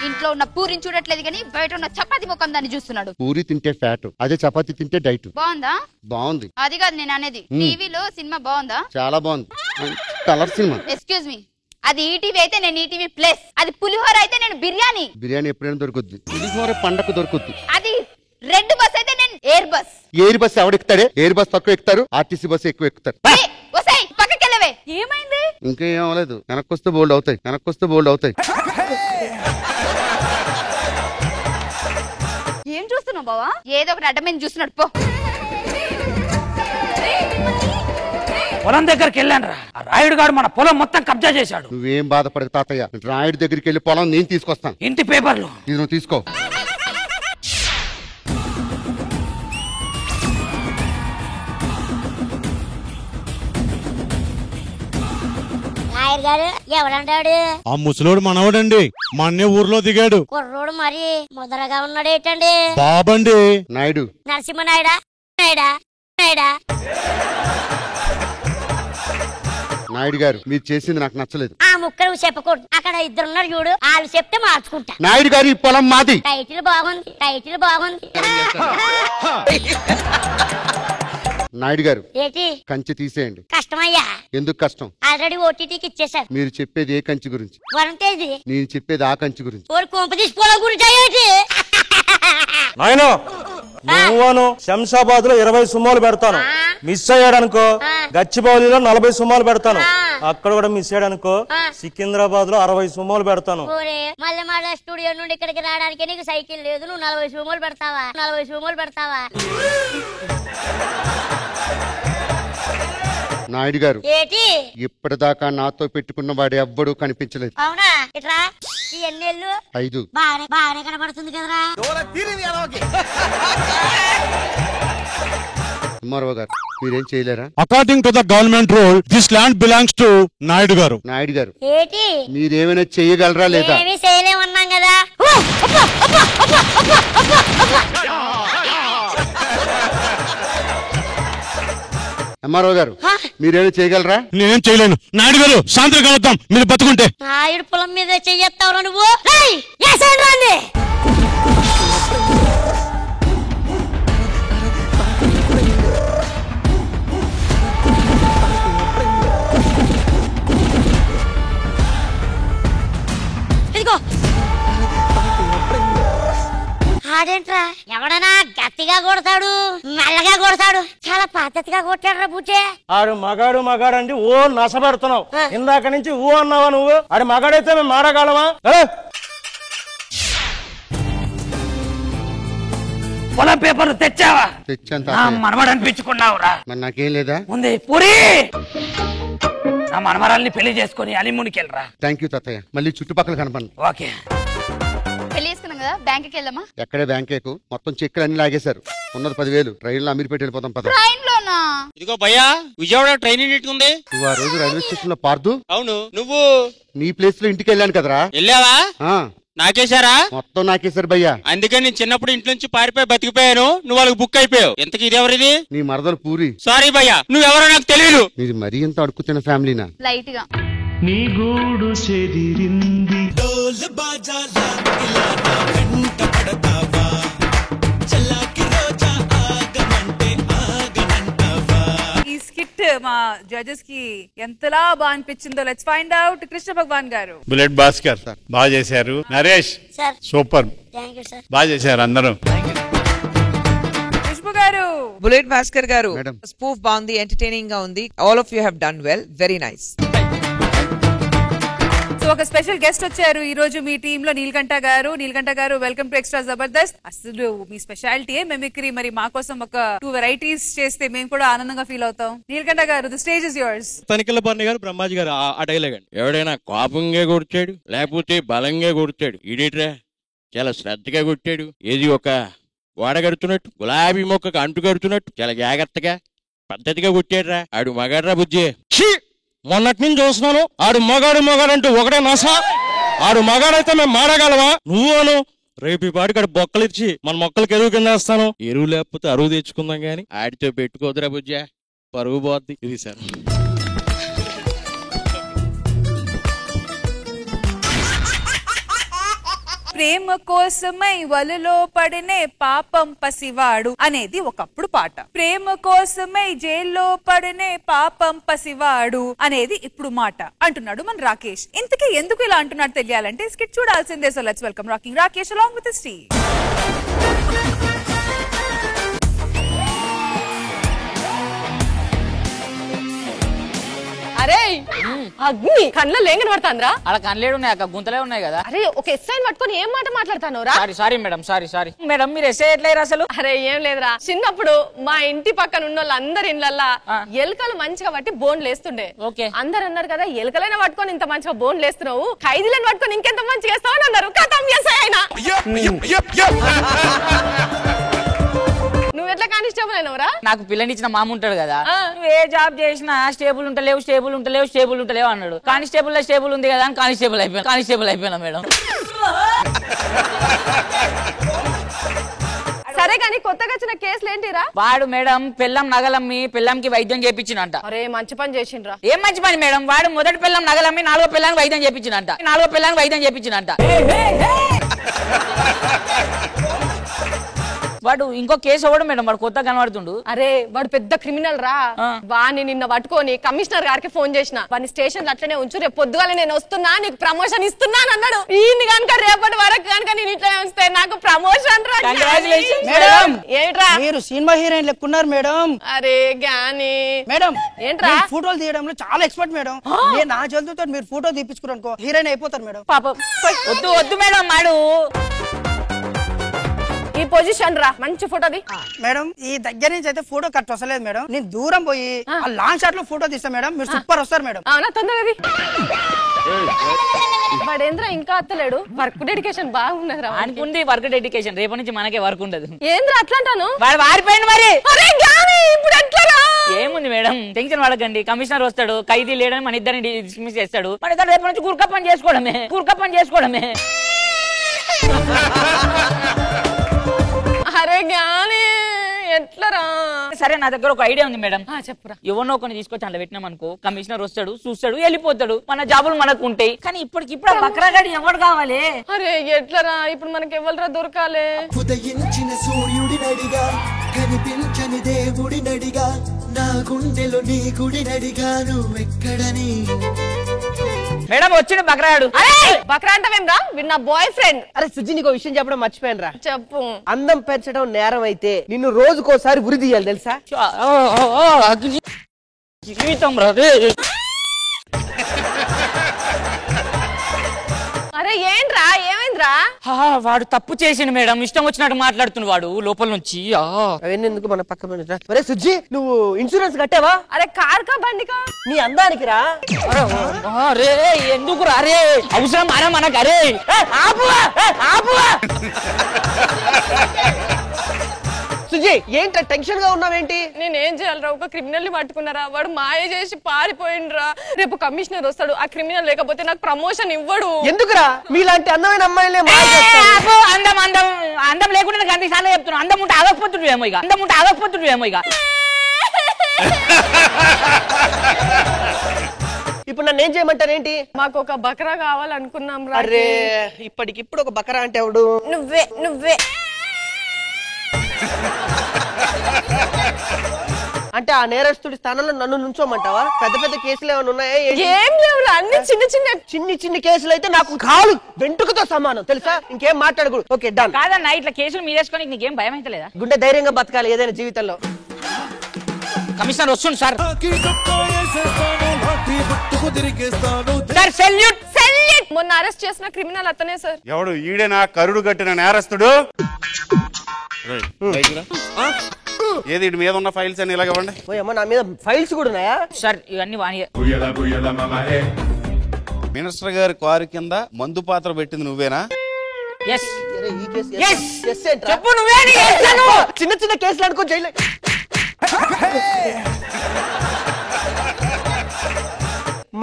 ఇంట్లో ఉన్న పూరిని చూడట్లేదు కానీ బయట ఉన్న చపాతి ముఖం దాన్ని చూస్తున్నాడు. పూరి తింటే ఫ్యాట్, అదే చపాతి తింటే డైట్. బాగుందా? బాగుంది. అది కాదు నేను అనేది, టీవీలో సినిమా బాగుందా? చాలా బాగుంది. Colour cinema. ఎక్స్క్యూజ్ మీ, అది ఈటీవీ అయితే నేను ఈటీవీ ప్లస్, అది పులిహోర అయితే నేను బిర్యానీ. బిర్యానీ ఎప్పుడైనా దొరుకుద్ది, పులిహోర పండకు దొరుకుద్ది. అది రెడ్ బస్ అయితే నేను ఎయిర్ బస్. ఎయిర్ బస్ ఎవడెక్కుతాడే? ఎయిర్ బస్ తక్కువ ఎక్కుతారు, ఆర్టీసీ బస్ ఎక్కువ ఎక్కుతారు. పక్కకెళ్ళవే. ఏమైంది? ఇంకేం అవ్వలేదు, వెనక్కొస్తే బోల్డ్ అవుతాయి, వెనక్కొస్తే బోల్డ్ అవుతాయి. ఏం చూస్తున్నావు బావా? ఏదో ఒకటి అడ్డమైన చూస్తున్నాడు పో. పొలం దగ్గరికి వెళ్ళాను రా, రాయుడు గారు మన పొలం మొత్తం కబ్జా చేశాడు. నువ్వేం బాధపడకు తాతయ్య, రాయుడు దగ్గరికి వెళ్ళి పొలం నేను తీసుకొస్తాను. ఇంటి పేపర్లు ఇది నువ్వు తీసుకో. నాయుడు గారు ఎవడంటాడు? ఆ ముసలోడు మనవడండి, మొన్నే ఊర్లో దిగాడు. కుర్రోడు మరి ముదరగా ఉన్నాడు ఏంటండి? బాబండి నాయుడు. నరసింహనాయుడా? నాయుడా? నాయుడా? నాయుడు గారు మీరు చేసింది నాకు నచ్చలేదు. ఆ ముక్క నువ్వు చెప్పకూడదు, అక్కడ ఇద్దరున్నారు చూడు, వాళ్ళు చెప్తే మార్చుకుంటా. నాయుడు గారు ఈ పొలం మాది. టైటిల్ బాగుంది, టైటిల్ బాగుంది. నాయుడు గారు ఏంటి? కంచె తీసేయండి. కష్టమయ్యా. ఎందుకు కష్టం? ఆల్రెడీ ఓటీటీకి ఇచ్చేసారు. మీరు చెప్పేది ఏ కంచి గురించి? వరంతేది. నేను చెప్పేది ఆ కంచి గురించి. ఓడి కొంప తీసుకోవడం గురించి అయ్యేటి. నాయన నువ్వును శంషాబాద్ లో 20 సుమ్మాలు పెడతాను, మిస్ అయ్యాడనుకో గచ్చిబౌలిలో 40 సుమ్మాలు పెడతాను, అక్కడ కూడా మిస్ అయ్యాడనుకో సికింద్రాబాద్ లో 60 సుమ్మాలు పెడతాను. మళ్ళీ మళ్ళీ స్టూడియో నుండి ఇక్కడికి రావడానికి నీకు సైకిల్ లేదు, నువ్వు 40 సుమ్మాలు పెడతావా? 40 సుమ్మాలు పెడతావా? నాయుడు గారు ఏంటి? ఇప్పటిదాకా నాతో పెట్టుకున్న వాడు ఎవ్వడూ కనిపించలేదు. అవునా? ఇట్రా. ఈ ఎన్నేళ్ళు? 5. బాగానే కనబడుతుంది కదరా. కుమారరావు గారు మీరేం చేయలేరా? According to the government rule this land belongs to Naidu గారు. నాయుడు గారు ఏంటి? మీరేమైనా చేయగలరా లేదా? ఏమీ చేయలేమన్నాం కదా. ఎంఆర్ఓ గారు మీరేమైనా చేయగలరా? నేనేం చేయలేను. నాయుడు గారు సాయంత్రం కలుద్దాం, మీరు బతుకుంటే. నాయుడు పొలం మీద చెయ్యెత్తావురా నువ్వు. రండి. ఇదిగో ఆడేంట్రా, ఎవడనా గట్టిగా కొడతాడు, మెల్లగా కొడతాడు, చాలా పద్ధతిగా కొట్టాడు బుజ్జే. ఆడు మగాడు మగాడు అంటే ఓ నస పెడుతున్నావు, ఇందాక నుంచి ఊ అన్నావా నువ్వు? ఆడు మగాడైతే మేము మారగలమా? పొలం పేపర్లు తెచ్చావా? తెచ్చాను. మనవడు అనిపించుకున్నావురా. మరి నాకేం లేదా? ఉంది పూరి. నా మనవరాల్ని పెళ్లి చేసుకుని అలిమునికి వెళ్ళరా. థ్యాంక్ యూ తాతయ్య, మళ్ళీ చుట్టుపక్కల కనపండి. ఓకే. పెళ్లి చేసుకున్నాం కదా, బ్యాంకుకి వెళ్దామా? ఎక్కడే బ్యాంకేకు, మొత్తం చెక్కులు అన్ని లాగేశారు. ఉన్నది 10,000. ట్రైన్లో అమీర్పేట వెళ్ళిపోతాం పద. ట్రైన్లోనా? ఇదిగో భయ్యా, విజయవాడ ట్రైన్ ఎన్నిటికుంది? నువ్వు ఆ రోజు రైల్వే స్టేషన్ లో పార్దు. అవును. నువ్వు నీ ప్లేస్ లో ఇంటికి వెళ్ళాను కదరా. వెళ్ళావా? నాకేశారా? మొత్తం నాకేశారు భయ్యా. అందుకని నేను చిన్నప్పుడు ఇంట్లో నుంచి పారిపోయి బతికిపోయాను, నువ్వు వాళ్ళకి బుక్ అయిపోయావు. ఎంతకి ఇదెవరిది? నీ మరదలు పూరి. సారీ భయ్యా, నువ్వెవరో నాకు తెలియదు. నీది మరీ ఎంత అడుక్కుతున్న ఫ్యామిలీనా? లైట్ గా. నీ గూడు చెదిరింది, డోలు బాజాలా ఇలా నా వెంట పడతావా, చల్లాకి రోజా ఆగమంటే ఆగనంటావా. ఈ స్కిట్ మా జడ్జెస్ కి ఎంతలా బాగా అనిపించిందో let's find out. Krishna Bhagavan గారు. బుల్లెట్ భాస్కర్ బాగా చేశారు. నరేష్ సూపర్, బాగా చేశారు అందరూ. గారు బుల్లెట్ భాస్కర్ గారు స్పూఫ్ బాగుంది, ఎంటర్టైనింగ్ గా ఉంది. All of you have done well, very nice. So ఒక స్పెషల్ గెస్ట్ వచ్చారు ఈ రోజు మీ టీమ్ లో, నీలకంఠ గారు. నీలకంఠ గారు వెల్కమ్ టు ఎక్స్ట్రా జబర్దస్త్. అసలు మీ స్పెషాలిటీ మిమిక్రీ, మరి మా కోసం ఒక 2 వెరైటీస్ చేస్తే మేము కూడా ఆనందంగా ఫీల్ అవుతాం. నీలకంఠ గారు, the stage is yours. Tanikella Bharani గారు, బ్రహ్మాజీ గారు ఆ డైలాగ్ అండి. ఎవడైనా కోపంగా కొడిచాడు లేకపోతే బలంగా కొడిచాడు, ఈడేట్రా చాలా శ్రద్ధగా కొట్టాడు, ఏది ఒక గోడ కడుతున్నట్టు గులాబీ మొక్కకు అంటు కడుతున్నట్టు చాలా జాగ్రత్తగా పద్ధతిగా కొట్టాడురా, ఆడు మగాడ్రా బుజ్జి. మొన్నటి నుంచి చూస్తున్నాను, ఆడు మగాడు అంటూ ఒకటే నసా. ఆడు మగాడైతే మేము మాడగలవా? నువ్వును రేపు ఈ పాటికి బొక్కలు ఇచ్చి మన మొక్కలకి ఎరువు కింద వేస్తాను. ఎరువు లేకపోతే అరువు తెచ్చుకుందాం గాని ఆడితో పెట్టుకోదురా బుజ్జా, పరుగు పోద్ది. ఇది సార్ ప్రేమ కోసమై వలలో పడినే పాపం పసివాడు అనేది ఒకప్పుడు పాట. ప్రేమ కోసమై జైల్లో పడినే పాపం పసివాడు అనేది ఇప్పుడు మాట అంటున్నాడు మన రాకేష్. ఇంతకీ ఎందుకు ఇలా అంటున్నాడు తెలియాలంటే స్కిట్ చూడాల్సిందే. So let's welcome rocking Rakesh along with his team. అరే అగ్ని కళ్ళ లేంగన పడతాంద్రా. అలా కనలేడు ఉన్నాయి అక్క, గుంతలే ఉన్నాయి కదా. అరే ఒక ఎస్ఐని పట్టుకొని ఏం మాట మాట్లాడతానోరా? Sorry madam, sorry madam. మీరు ఎస్ఐ ఎట్లయ్యారు అసలు? అరే ఏం లేదురా, చిన్నప్పుడు మా ఇంటి పక్కన ఉన్న వాళ్ళందరి ఇళ్ళల్లా ఎలుకలు మంచిగా పట్టి బోన్లు వేస్తుండే. అందరు అన్నారు కదా, ఎలుకలైనా పట్టుకొని ఇంత మంచిగా బోన్లు వేస్తున్నావు, ఖైదీలను పట్టుకొని ఇంకెంత మంచిగా వేస్తావు అని అన్నారు. కథం ఎస్ఐ అయినా. నువ్వు ఎట్లా కానిస్టేబుల్ అయినవరా? నాకు పిల్లనిచ్చిన మామ ఉంటాడు కదా, నువ్వు ఏ జాబ్ చేసినా స్టేబుల్ ఉంటలేవు అన్నాడు. కానిస్టేబుల్ స్టేబుల్ ఉంది కదా అని కానిస్టేబుల్ అయిపోయినా మేడం. సరే కానీ కొత్తగా వచ్చిన కేసులు ఏంటిరా? వాడు మేడం పెళ్ళం నగలమ్మి పెళ్ళంకి వైద్యం చేయించినంట. అరే మంచి పని చేసిండ్రా. ఏం మంచి పని మేడం? వాడు మొదటి పెళ్ళం నగలమ్మి నాలుగో పెళ్ళానికి వైద్యం చేయించినంట. వాడు ఇంకో కేసు అవ్వడం మేడం, వాడు కొత్తగా కనబడుతుండు. అరే వాడు పెద్ద క్రిమినల్ రా. వాడిని నిన్న పట్టుకొని కమిషనర్ గారికి ఫోన్ చేసిన, వాడిని స్టేషన్ అట్లనే ఉంచు, రేపు పొద్దుగాల నేను వస్తున్నా నీకు ప్రమోషన్ ఇస్తున్నా అన్నాడు. ఈయన కనుక రేపటి వరకు కనుక నేను ఇట్లా వస్తే నాకు ప్రమోషన్ రా. ఏంట్రా మీరు సినిమా హీరోయిన్ లెక్కున్నారు మేడం. అరే గాని మేడం ఏంట్రా ఫోటోలు తీయడంలో చాలా ఎక్స్పర్ట్ మేడం. నేను నా జల్దుతో మీరు ఫోటో తీపించుకున్నారు అనుకో హీరోయిన్ అయిపోతారు మేడం. పాపం వద్దు మేడం. మాడు ఈ పొజిషన్ రా, మంచి ఫోటోది. మేడం ఈ దగ్గర నుంచి అయితే ఫోటో కట్ వస్తలేదు మేడం, నేను దూరం పోయి ఆ లాంగ్ షాట్ లో ఫోటో తీస్తా మేడం, మీరు సూపర్ వస్తారు మేడం. అవునా, తొందరది. వాడేంద్ర ఇంకా అత్తలేడు, వర్క్ డెడికేషన్ బాగున్నది రా. అనుకుంది వర్క్ డెడికేషన్, రేపటి నుంచి మనకే వర్క్ ఉండదు. ఏంద్ర అట్లా అంటాను? వాడు వారిపోయింది మరి. ఇప్పుడు ఎట్లా? ఏముంది మేడం, టెన్షన్ పడకండి. కమిషనర్ వస్తాడు, ఖైదీ లేడని మన ఇద్దరిని డిస్మిస్ చేస్తాడు. మన ఇద్దరు రేపటి నుంచి గుర్కప్పని చేసుకోవడమే. అరే గాని ఎట్లరా? సరే నా దగ్గర ఒక ఐడియా ఉంది మేడం. చెప్పురా. ఎవరినో కొన్ని తీసుకొచ్చి అలా పెట్టినాం అనుకో, కమిషనర్ వస్తాడు, చూస్తాడు, వెళ్ళిపోతాడు, మన జాబులు మనకు ఉంటాయి. కానీ ఇప్పటికిప్పుడు బక్రాగాడి ఎవరు కావాలి? అరే ఎట్లరా ఇప్పుడు మనకి ఎవరురా దొరకాలి? ఉదయించిన సూర్యుడి నడిగా, కనిపించని దేవుడి నడిగా, నా గుండెలో నీ గుడి నడిగా, నువ్వెక్కడని. మేడం వచ్చిండు బక్రాడు. బక్రా అంటావేమ్రా? వీడు నా బాయ్ ఫ్రెండ్. అరే సుజి నీకు విషయం చెప్పడం మర్చిపోయాను రా. చెప్పు. అందం పెంచడం నేరం అయితే నిన్ను రోజుకోసారి ఉరి తీయాలి తెలుసా? జీవితం అరే ఏంట్రా, ఏమైందిరా? వాడు తప్పు చేసిండు మేడం, ఇష్టం వచ్చినట్టు మాట్లాడుతున్నాడు వాడు లోపల నుంచి. అవన్నీ ఎందుకు మన పక్క. అరే సుజ్జి నువ్వు ఇన్సూరెన్స్ కట్టావా? అరే కార్ కా బండికా? నీ అందానికి రా. అరే ఎందుకు రా? అరే అవసరం అరా మనకు. అరే ఆపువా. సుజి ఏంట టెన్షన్ గా ఉన్నావేంటి? నేనేం చేయాలరా? ఒక క్రిమినల్ ని పట్టుకున్నారా, వాడు మాయ చేసి పారిపోయిండ్రా. రేపు కమిషనర్ వస్తాడు, ఆ క్రిమినల్ లేకపోతే నాకు ప్రమోషన్ ఇవ్వడు. ఎందుకురా? మీలాంటి అందమైన అమ్మాయిలే అందం లేకుండా గంట సార్లు చెప్తున్నా. అందం ఉంటే ఆగకపోతుండేమో ఇక. ఇప్పుడు నన్ను ఏం చేయమంటారేంటి? మాకు ఒక బకరా కావాలనుకున్నాం రా. అరే ఇప్పటికిప్పుడు ఒక బకరా అంటే ఎవడు? నువ్వే అంటే ఆ నేరస్తుడి స్థానంలో నన్ను నుంచోమంటావా? పెద్ద పెద్ద కేసులు ఏమైనా ఉన్నాయా? ఏం లేవు, అన్ని చిన్న కేసులు అయితే నాకు కాలు వెంట్రుకతో సమానం తెలుసా. ఇంకేం మాట్లాడకూడదు. Okay done. కాదన్నా ఇట్లా కేసులు మీరేసుకొని నీకేం భయం అయితే లేదా? గుండె ధైర్యంగా బతకాలి ఏదైనా జీవితంలో. కమిషనర్ వస్తుంది సార్. మొన్న అరెస్ట్ చేసిన క్రిమినల్ అతనే సార్. ఎవడు? ఈడేనా కరుడు కట్టిన నేరస్తుడు? ఏది మీద ఉన్న ఫైల్స్ అని ఇలాగవ్వండి. నా మీద ఫైల్స్ కూడా ఉన్నాయా సార్? ఇవన్నీ వాణి. మినిస్టర్ గారి కారు కింద మందు పాత్ర పెట్టింది నువ్వేనా? చెప్పు నువ్వే. చిన్న కేసులు అనుకో జైలు.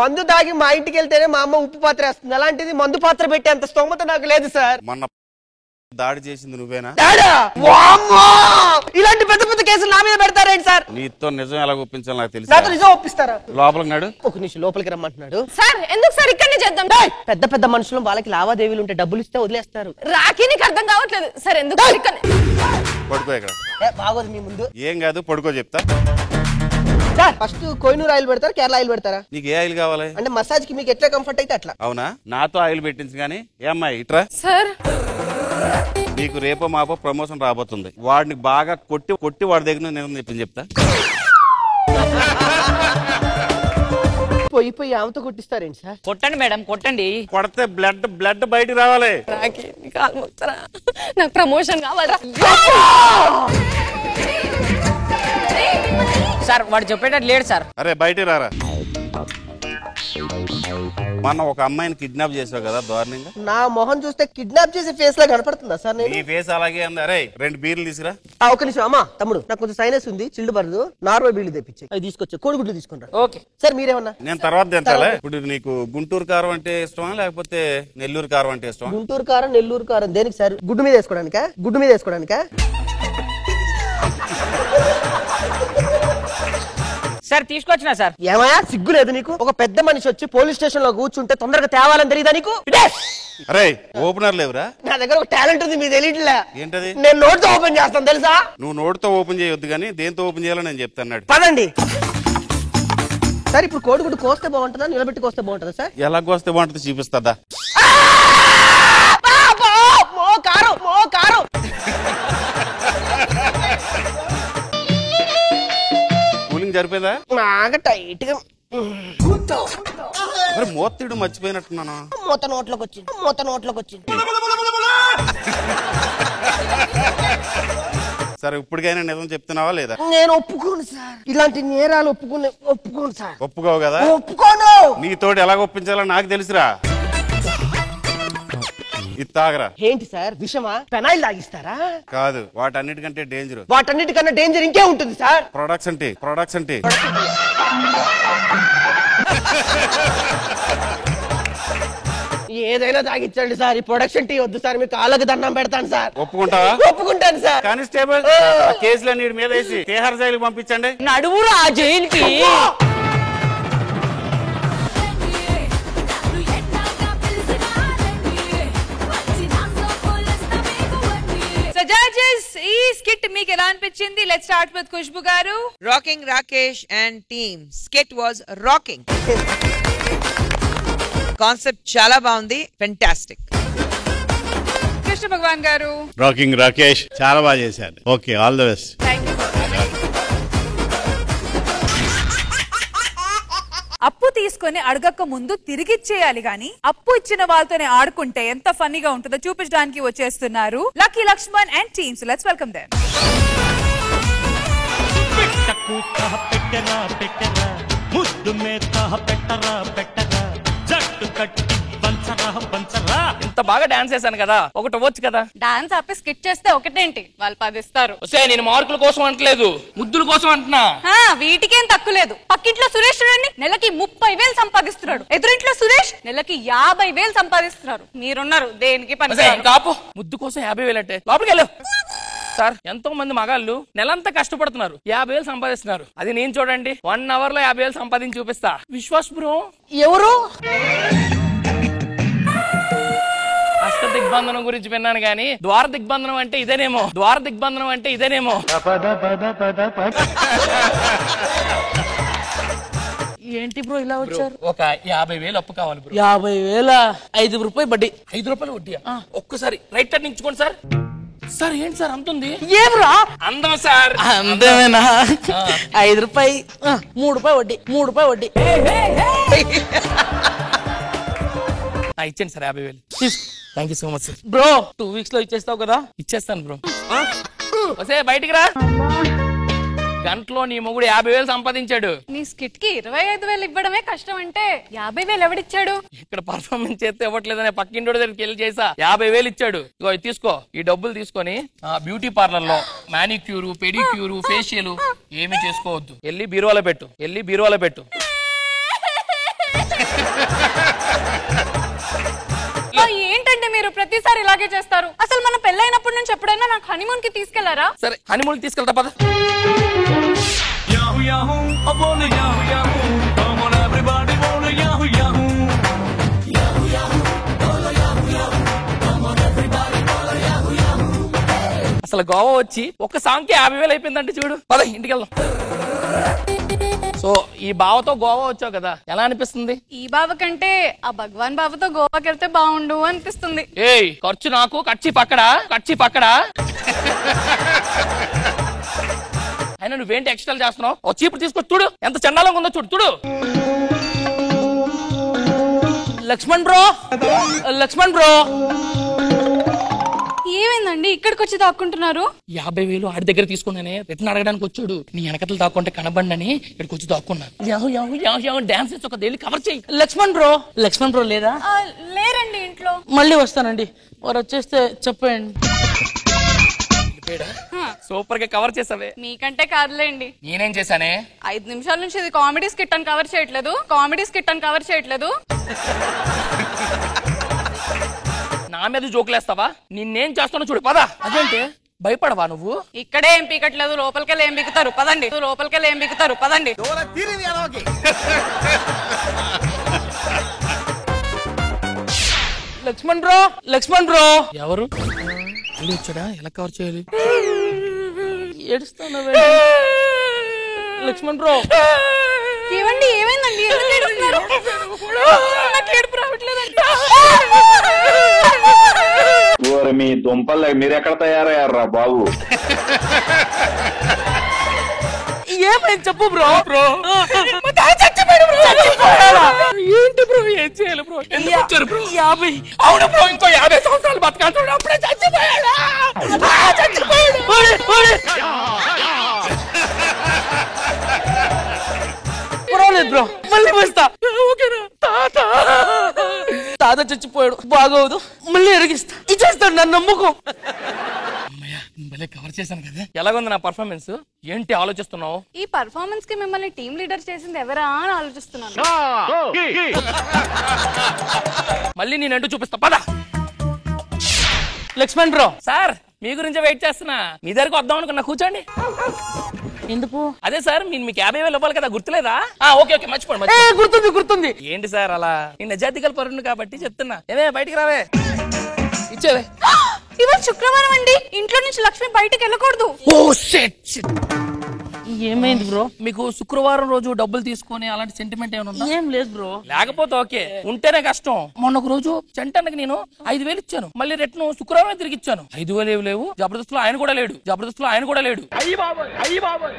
మందు దాగి మా ఇంటికి వెళ్తేనే మా అమ్మ ఉప్పు పాత్ర వేస్తుంది, అలాంటిది మందు పాత్ర పెట్టే అంత స్తోమత నాకు లేదు సార్. మొన్న దాడి చేసింది నువ్వేనా? ఇలాంటి పెద్ద పెద్ద కేసులు నా మీద పెడతారేంటి సార్? నీతో నిజం ఎలా ఒప్పించాలి నాకు తెలుసు. నాతో నిజం ఒప్పిస్తారా? లోపలికి నాడు. ఒక నిమిషం లోపలికి రమ్మంటున్నాడు. సార్ ఎందుకు సార్ ఇక్కడనే చేద్దాం? చేద్దాం. పెద్ద పెద్ద మనుషులు వాళ్ళకి లావాదేవీలు ఉంటే డబ్బులు ఇస్తే వదిలేస్తారు. రాఖీ నీకు అర్థం కావట్లేదు సార్. ఎందుకు పడుకో ఇక్కడ. బాగోదు మీ ముందు. ఏం కాదు, పడుకో చెప్తా. సార్ ఫస్ట్ కోహినూర్ ఆయిల్ పెడతారా, కేరళ ఆయిల్ పెడతారా? నీకు ఏ ఆయిల్ కావాలి? అంటే మసాజ్ కి మీకు ఎట్లా కంఫర్ట్ అయితే అట్లా. అవునా, నాతో ఆయిల్ పెట్టించు. కానీ ఏమ్మా ఇట్రా సార్, నీకు రేపో మాపో ప్రమోషన్ రాబోతుంది. వాడిని బాగా కొట్టి వాడి దగ్గర నేను చెప్తా. పోయి ఆమెతో కొట్టిస్తారేంటి సార్? కొట్టండి మేడం, కొట్టండి. కొడితే బ్లడ్ బయటికి రావాలి. నాకు ప్రమోషన్ కావాలరా సార్. వాడు చెప్పేటట్టు లేడు సార్. అరే బయటికి రారా. మొన్న ఒక అమ్మాయిని కిడ్నాప్ చేసావు కదా దారుణంగా. నా మొహం చూస్తే కిడ్నాప్ చేసే ఫేస్ లా కనపడుతుందా సార్? నీ ఫేస్ అలాగే ఉంది. అరే 2 బీర్లు తీసుకురా. ఒక నిమిషం అమ్మా. తమ్ముడు నాకు కొంచెం సైనస్ ఉంది, చిల్లు బరదు. నార్మల్ బీర్లు తెప్పించి అవి తీసుకొచ్చా. కోడిగుడ్లు తీసుకుంటా. ఓకే సార్ మీరేమన్నా? నేను తర్వాత తింటాలే. ఇప్పుడు నీకు గుంటూరు కారం అంటే ఇష్టమా లేకపోతే నెల్లూరు కారం అంటే ఇష్టమా? గుంటూరు కారం నెల్లూరు కారం దేనికి సార్? గుడ్డు మీద వేసుకోవడానికా? గుడ్డు మీద వేసుకోవడానికా? సార్ తీసుకొచ్చినా సార్. ఏమయ్యా సిగ్గు లేదు నీకు? ఒక పెద్ద మనిషి వచ్చి పోలీస్ స్టేషన్ లో కూర్చుంటే తొందరగా తేవాలని తెలియదా నీకు? అరే ఓపెనర్ లేవురా? నా దగ్గర ఒక టాలెంట్ ఉంది, మీకు తెలియట్లే. ఏంటది? నేను నోట్తో ఓపెన్ చేస్తాను తెలుసా? నువ్వు నోట్తో ఓపెన్ చేయొద్దు కానీ దేంతో ఓపెన్ చేయాలో నేను చెప్తాను. పదండి సార్. ఇప్పుడు కోడిగుడ్డు కోస్తే బాగుంటుందా, నిలబెట్టి కోస్తే బాగుంటుందా సార్? ఎలా కోస్తే బాగుంటుంది చూపిస్తుందా? కూలింగ్ జరిపోయిందా? బాగా టైట్ గా. మరి మూతీడు మర్చిపోయినట్టున్నాను. మూత నోట్లోకి వచ్చింది. సరే ఇప్పటికైనా నిజం చెప్తున్నావా లేదా? నేను ఒప్పుకోను సార్. ఇలాంటి నేరాలు ఒప్పుకోను సార్. ఒప్పుకోవు కదా? ఒప్పుకోను. నీతోటి ఎలా ఒప్పించాలో నాకు తెలుసురా. ఇది తాగరా. ఏంటి సార్ విషమా? పెనాయిల్ తాగిస్తారా? కాదు, వాటన్నిటికంటే డేంజర్. వాటన్నిటికన్నా డేంజర్ ఇంకే ఉంటుంది సార్. ప్రొడక్ట్స్ అంటే ఏదైనా తాగిచ్చండి సార్. ఈ ప్రొడక్షన్ టీ వద్దు సార్. మీకు కాళ్ళకి దండం పెడతాను సార్. ఒప్పుకుంటావా? ఒప్పుకుంటాను సార్. కానిస్టేబుల్ కేసులో నీటి మీద వేసి తిహార్ జైలుకి పంపించండి. నడువురా ఆ జైలుకి. ఈ స్కిట్ మీకు ఎలా అనిపించింది? లెట్స్ స్టార్ట్ విత్ ఖుష్బు గారు. Rocking Rakesh and team skit was rocking. Concept చాలా బాగుంది, ఫెంటాస్టిక్. కృష్ణ భగవాన్ గారు. రాకింగ్ రాకేష్ చాలా బాగా చేశారు. Okay, all the best. అప్పు తీసుకొని అడగక ముందు తిరిగిచ్చేయాలి గాని అప్పు ఇచ్చిన వాళ్ళతోనే ఆడుకుంటే ఎంత ఫన్నీగా ఉంటుందో చూపించడానికి వచ్చేస్తున్నారు Lucky Lakshman and teams. Let's welcome them. ఇంత బాగా డాన్స్ చేశాను కదా, ఒకటి అవ్వచ్చు కదా. డాన్స్ ఆపి స్కిట్ చేస్తే ఒకటేంటి, వాళ్ళు 10 ఇస్తారు. నేను మార్కుల కోసం అంటలేదు, ముద్దుల కోసం అంటున్నా. వీటికేం తక్కువ లేదు. పక్కింట్లో సురేష్ చూడండి, నెలకి 30,000 సంపాదిస్తున్నాడు. ఎదురింట్లో సురేష్ నెలకి 50,000 సంపాదిస్తున్నారు. మీరున్నారు దేనికి పని? కాపు ముద్దు కోసం 50,000 అంటే లోపలికి వెళ్ళు. సార్ ఎంతో మంది మగాళ్ళు నెలంతా కష్టపడుతున్నారు, 50,000 సంపాదిస్తున్నారు. అది నేను చూడండి 1 అవర్ లో 50,000 సంపాదించి చూపిస్తా. విశ్వాస్ బ్రో ఎవరు? అష్ట దిగ్బంధనం గురించి విన్నాను గానీ ద్వార దిగ్బంధనం అంటే ఇదేనేమో. ఏంటి బ్రో ఇలా వచ్చారు? ఒక 50,000 అప్పు కావాలి బ్రో. 50,000 5 రూపాయలు వడ్డీ. 5 రూపాయలు వడ్డీయా? ఒక్కసారి రైట్ టర్న్ ఇచ్చుకోండి సార్. సార్ ఏంటి సార్ అంతుంది? ఏమ్రా అందం సార్? అందమేనా? 5 రూపాయలు 3 రూపాయలు వడ్డీ. 3 రూపాయలు వడ్డీ. ఇచ్చేయండి sir 50,000. Thank you so much sir. Bro 2 weeks లో ఇచ్చేస్తావు కదా? ఇచ్చేస్తాను బ్రో. వసే బయటికి రా. గంటలో నీ మొగుడు 50,000 సంపాదించాడు. నీ స్కిట్ కి 25,000 ఇవ్వడమే కష్టం అంటే 50,000 ఎవడిచ్చాడు? ఇక్కడ పర్ఫార్మెన్స్ చేస్తే ఇవ్వట్లేదనే పక్కింటి దగ్గరికి వెళ్ళి చేసా 50,000 ఇచ్చాడు. ఇగో తీసుకో, ఈ డబ్బులు తీసుకొని బ్యూటీ పార్లర్ లో మానిక్యూర్ పెడిక్యూర్ ఫేషియల్ ఏమి చేసుకోవద్దు, వెళ్ళి బీరువాలో పెట్టు. ఏంటంటే మీరు ప్రతిసారి ఇలాగే చేస్తారు? అసలు మన పెళ్ళైనప్పటి నుంచి ఎప్పుడైనా నాకు హనీమూన్ కి తీసుకెళ్లారా? సరే హనీమూన్ తీసుకెళ్తా పద. అసలు గోవా వచ్చి ఒక సాంగ్ కి 50,000 అయిపోయిందంటే చూడు. పద ఇంటికి వెళ్దాం. సో ఈ బావతో గోవా వచ్చావు కదా, ఎలా అనిపిస్తుంది? ఈ బావ కంటే ఆ భగవాన్ బావతో గోవాకి వెళ్తే బాగుండు అనిపిస్తుంది. ఏయ్ ఖర్చు నాకు, కచ్చి పక్కడా. అయినా నువ్వేంటి ఎక్స్ట్రా చేస్తున్నావు? ఓ చీపురు తీసుకొచ్చి చూడు ఎంత చండాలంగా ఉందో చూడు. లక్ష్మణ్ బ్రో ఏమైందండి ఇక్కడికి వచ్చి దాక్కుంటున్నారు? 50,000 ఆడి దగ్గర తీసుకున్నానే, రిటర్న్ అడగడానికి వచ్చాడు. నీ వెనకతలు దాక్కుంటే కనబండని ఇక్కడికి వచ్చి దాక్కున్నాను. డాన్స్ చేసి ఒక దేని కవర్ చేయి. లక్ష్మణ్ బ్రో లేదా? లేరండి ఇంట్లో. మళ్ళీ వస్తానండి, వారు వచ్చేస్తే చెప్పండి. సూపర్ గా కవర్ చేసావే. మీకంటే కాదులేండి. నేనేం చేశానే? 5 నిమిషాల నుంచి ఇది కామెడీ స్కిట్ అని కవర్ చేయట్లేదు. నా మీద జోకులేస్తావా? నిన్నేం చేస్తానో చూడు. పదా. అదేంటి భయపడవా నువ్వు? ఇక్కడే ఏం పీకట్లేదు, లోపలికెళ్ళి ఏం పీకుతారు పదండి. లక్ష్మణ్ బ్రో ఎవరు వచ్చాడా? ఎలా కవర్ చేయాలి? ఏడుస్తాను లక్ష్మణ్ బ్రో. ఏమండి ఏమైందండి? నాకు ఏడుపు రావట్లేదండి. మీ దుంపల్ మీరెక్కడ తయారయ్యారా బాబు? ఏమైంది చెప్పు బ్రో. ఏంటి బ్రో, ఏం చేయాలి బ్రో? ఎందుకు వచ్చారు బ్రో? 50. అవును బ్రో, ఇంకో 50 సంవత్సరాలు బతకాల్సి అప్పుడే చచ్చిపోయాడా? పర్వాలేదు బ్రో, మళ్ళీ వస్తా. ఓకేనా? తాత చచ్చిపోయాడు, బాగోదు, మళ్ళీ ఎరిగిస్తా. ఇచ్చేస్తాడు, నన్ను నమ్మకం. భలే కవర్ చేశాను కదా. ఎలాగుంది నా పర్ఫార్మెన్స్? ఏంటి ఆలోచిస్తున్నావు? ఈ పర్ఫార్మెన్స్ కి మిమ్మల్ని టీమ్ లీడర్ చేసింది ఎవరా అని ఆలోచిస్తున్నాను. మళ్ళీ నేనంటూ చూపిస్తా. పద. లక్ష్మణ్ బ్రో సార్, మీ గురించి వెయిట్ చేస్తున్నా. మీ దగ్గరకు వద్దాం అనుకున్నా, కూర్చోండి. ఎందుకు? అదే సార్, మీకు 50,000 ఇవ్వాలి కదా, గుర్తులేదా? ఓకే మర్చిపోండి. గుర్తుంది. ఏంటి సార్ అలా? నేను నిజాయితీగల పరుణ్ణి కాబట్టి చెప్తున్నా. ఏమే బయటికి రావే, ఇచ్చేవే. ఇవాళ శుక్రవారం అండి, ఇంట్లో నుంచి లక్ష్మి బయటికి వెళ్ళకూడదు. Oh shit. ఏమైంది బ్రో? మీకు శుక్రవారం రోజు డబ్బులు తీసుకొని అలాంటి సెంటిమెంట్ ఏమైనా ఉందా? ఏం లేదు బ్రో. లేకపోతే ఓకే, ఉంటేనే కష్టం. మొన్న ఒక రోజు చంటానికి నేను 5,000 ఇచ్చాను, మళ్ళీ రిటర్న్ శుక్రవారం తిరిగి ఇచ్చాను. 5,000 ఏవి లేవు. జబర్దస్త్లో ఆయన కూడా లేడు. అయ్యి బాబోయ్.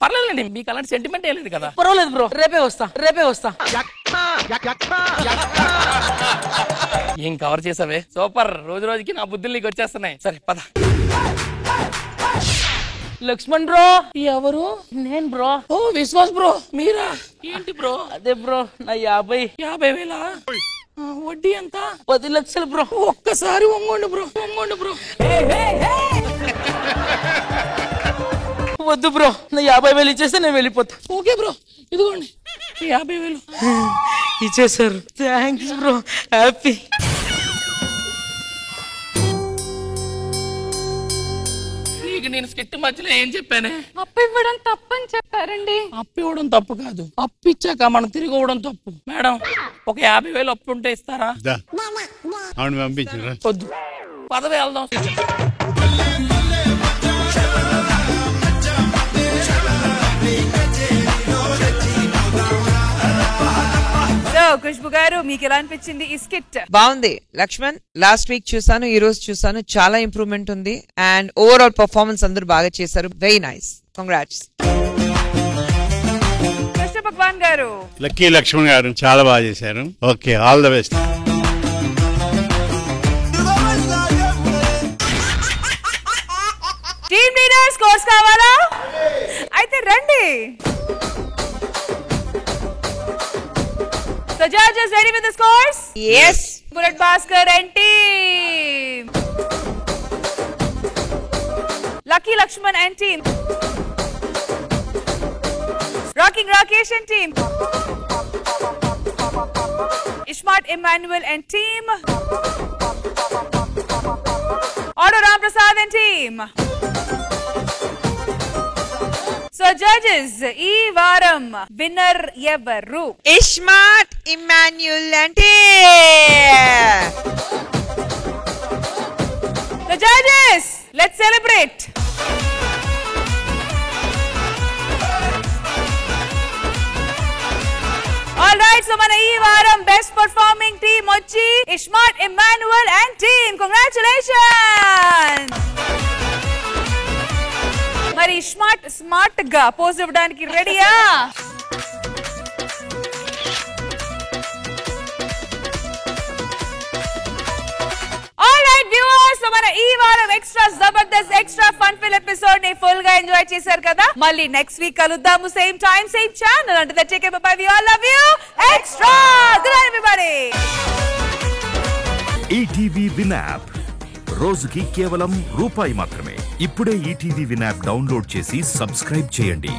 పర్లేదండి, మీకు అలాంటి సెంటిమెంట్ ఏ లేదు కదా. పర్వాలేదు బ్రో, రేపే వస్తా. ఏం కవర్ చేసావే, సూపర్. రోజు రోజుకి నా బుద్ధులు నీకు వచ్చేస్తున్నాయి. సరే పద. లక్ష్మణ్ బ్రో. ఎవరు? నేను బ్రో. ఓ విశ్వాస్ బ్రో, మీరా? ఏంటి బ్రో? అదే బ్రో, నా 50,000 వడ్డీ ఎంత? 10 లక్షలు బ్రో. ఒక్కసారి వంగోండి బ్రో. వద్దు బ్రో, నా 50,000 ఇచ్చేస్తే నేను వెళ్ళిపోతా. ఓకే బ్రో, ఇదిగోండి 50,000 ఇచ్చేసారు. Thanks bro, happy. నేను స్కిట్ మధ్యలో ఏం చెప్పానే? అప్పు ఇవ్వడం తప్పని చెప్పారండి. అప్పు ఇవ్వడం తప్పు కాదు, అప్పు ఇచ్చాక మనం తిరిగి ఇవ్వడం తప్పు. మేడం, ఒక 50,000 అప్పు ఉంటే ఇస్తారా? అవును, పంపించరా. వద్దు, పదవి వెళ్దాం. ఖుష్బు గారు, మీకు ఎలా అనిపించింది ఈ స్కిట్? బాగుంది లక్ష్మణ్. లాస్ట్ వీక్ చూసాను, ఈ రోజు చూసాను, చాలా ఇంప్రూవ్మెంట్ ఉంది. అండ్ ఓవరాల్ పర్ఫార్మెన్స్ అందరూ బాగా చేశారు. Very nice, congrats. Krishna Bhagavan గారు, లక్కీ లక్ష్మణ్ గారు చాలా బాగా చేశారు. Okay, all the best. Team leader scores కావాలా? అయితే రండి. So judges ready with the scores? Yes. Bullet Bhaskar and team. Lucky Lakshman and team. Rocking Rakesh and team. Ishmat Emmanuel and team. Auto Ram Prasad and team. So judges, ee varam winner evaru? Ishmat Emmanuel and So judges, let's celebrate. All right, so మన ఈ వారం best performing team వచ్చి iSmart Emmanuel and team. Congratulations. మరి smart గా pose ఇవ్వడానికి రెడీయా? మన ఈ వారం extra Jabardasth extra fun fill episode ని ఫుల్ గా ఎంజాయ్ చేశారు కదా. మళ్ళీ నెక్స్ట్ వీక్ కలుద్దాము, సేమ్ టైం సేమ్ ఛానల్. అంటే that take care, bye bye, we all love you. Extra good night everybody. ETV Win app రోజుకి కేవలం రూపాయి మాత్రమే. ఇప్పుడే ఈటీవీ విన్ యాప్ డౌన్లోడ్ చేసి సబ్స్క్రైబ్ చేయండి.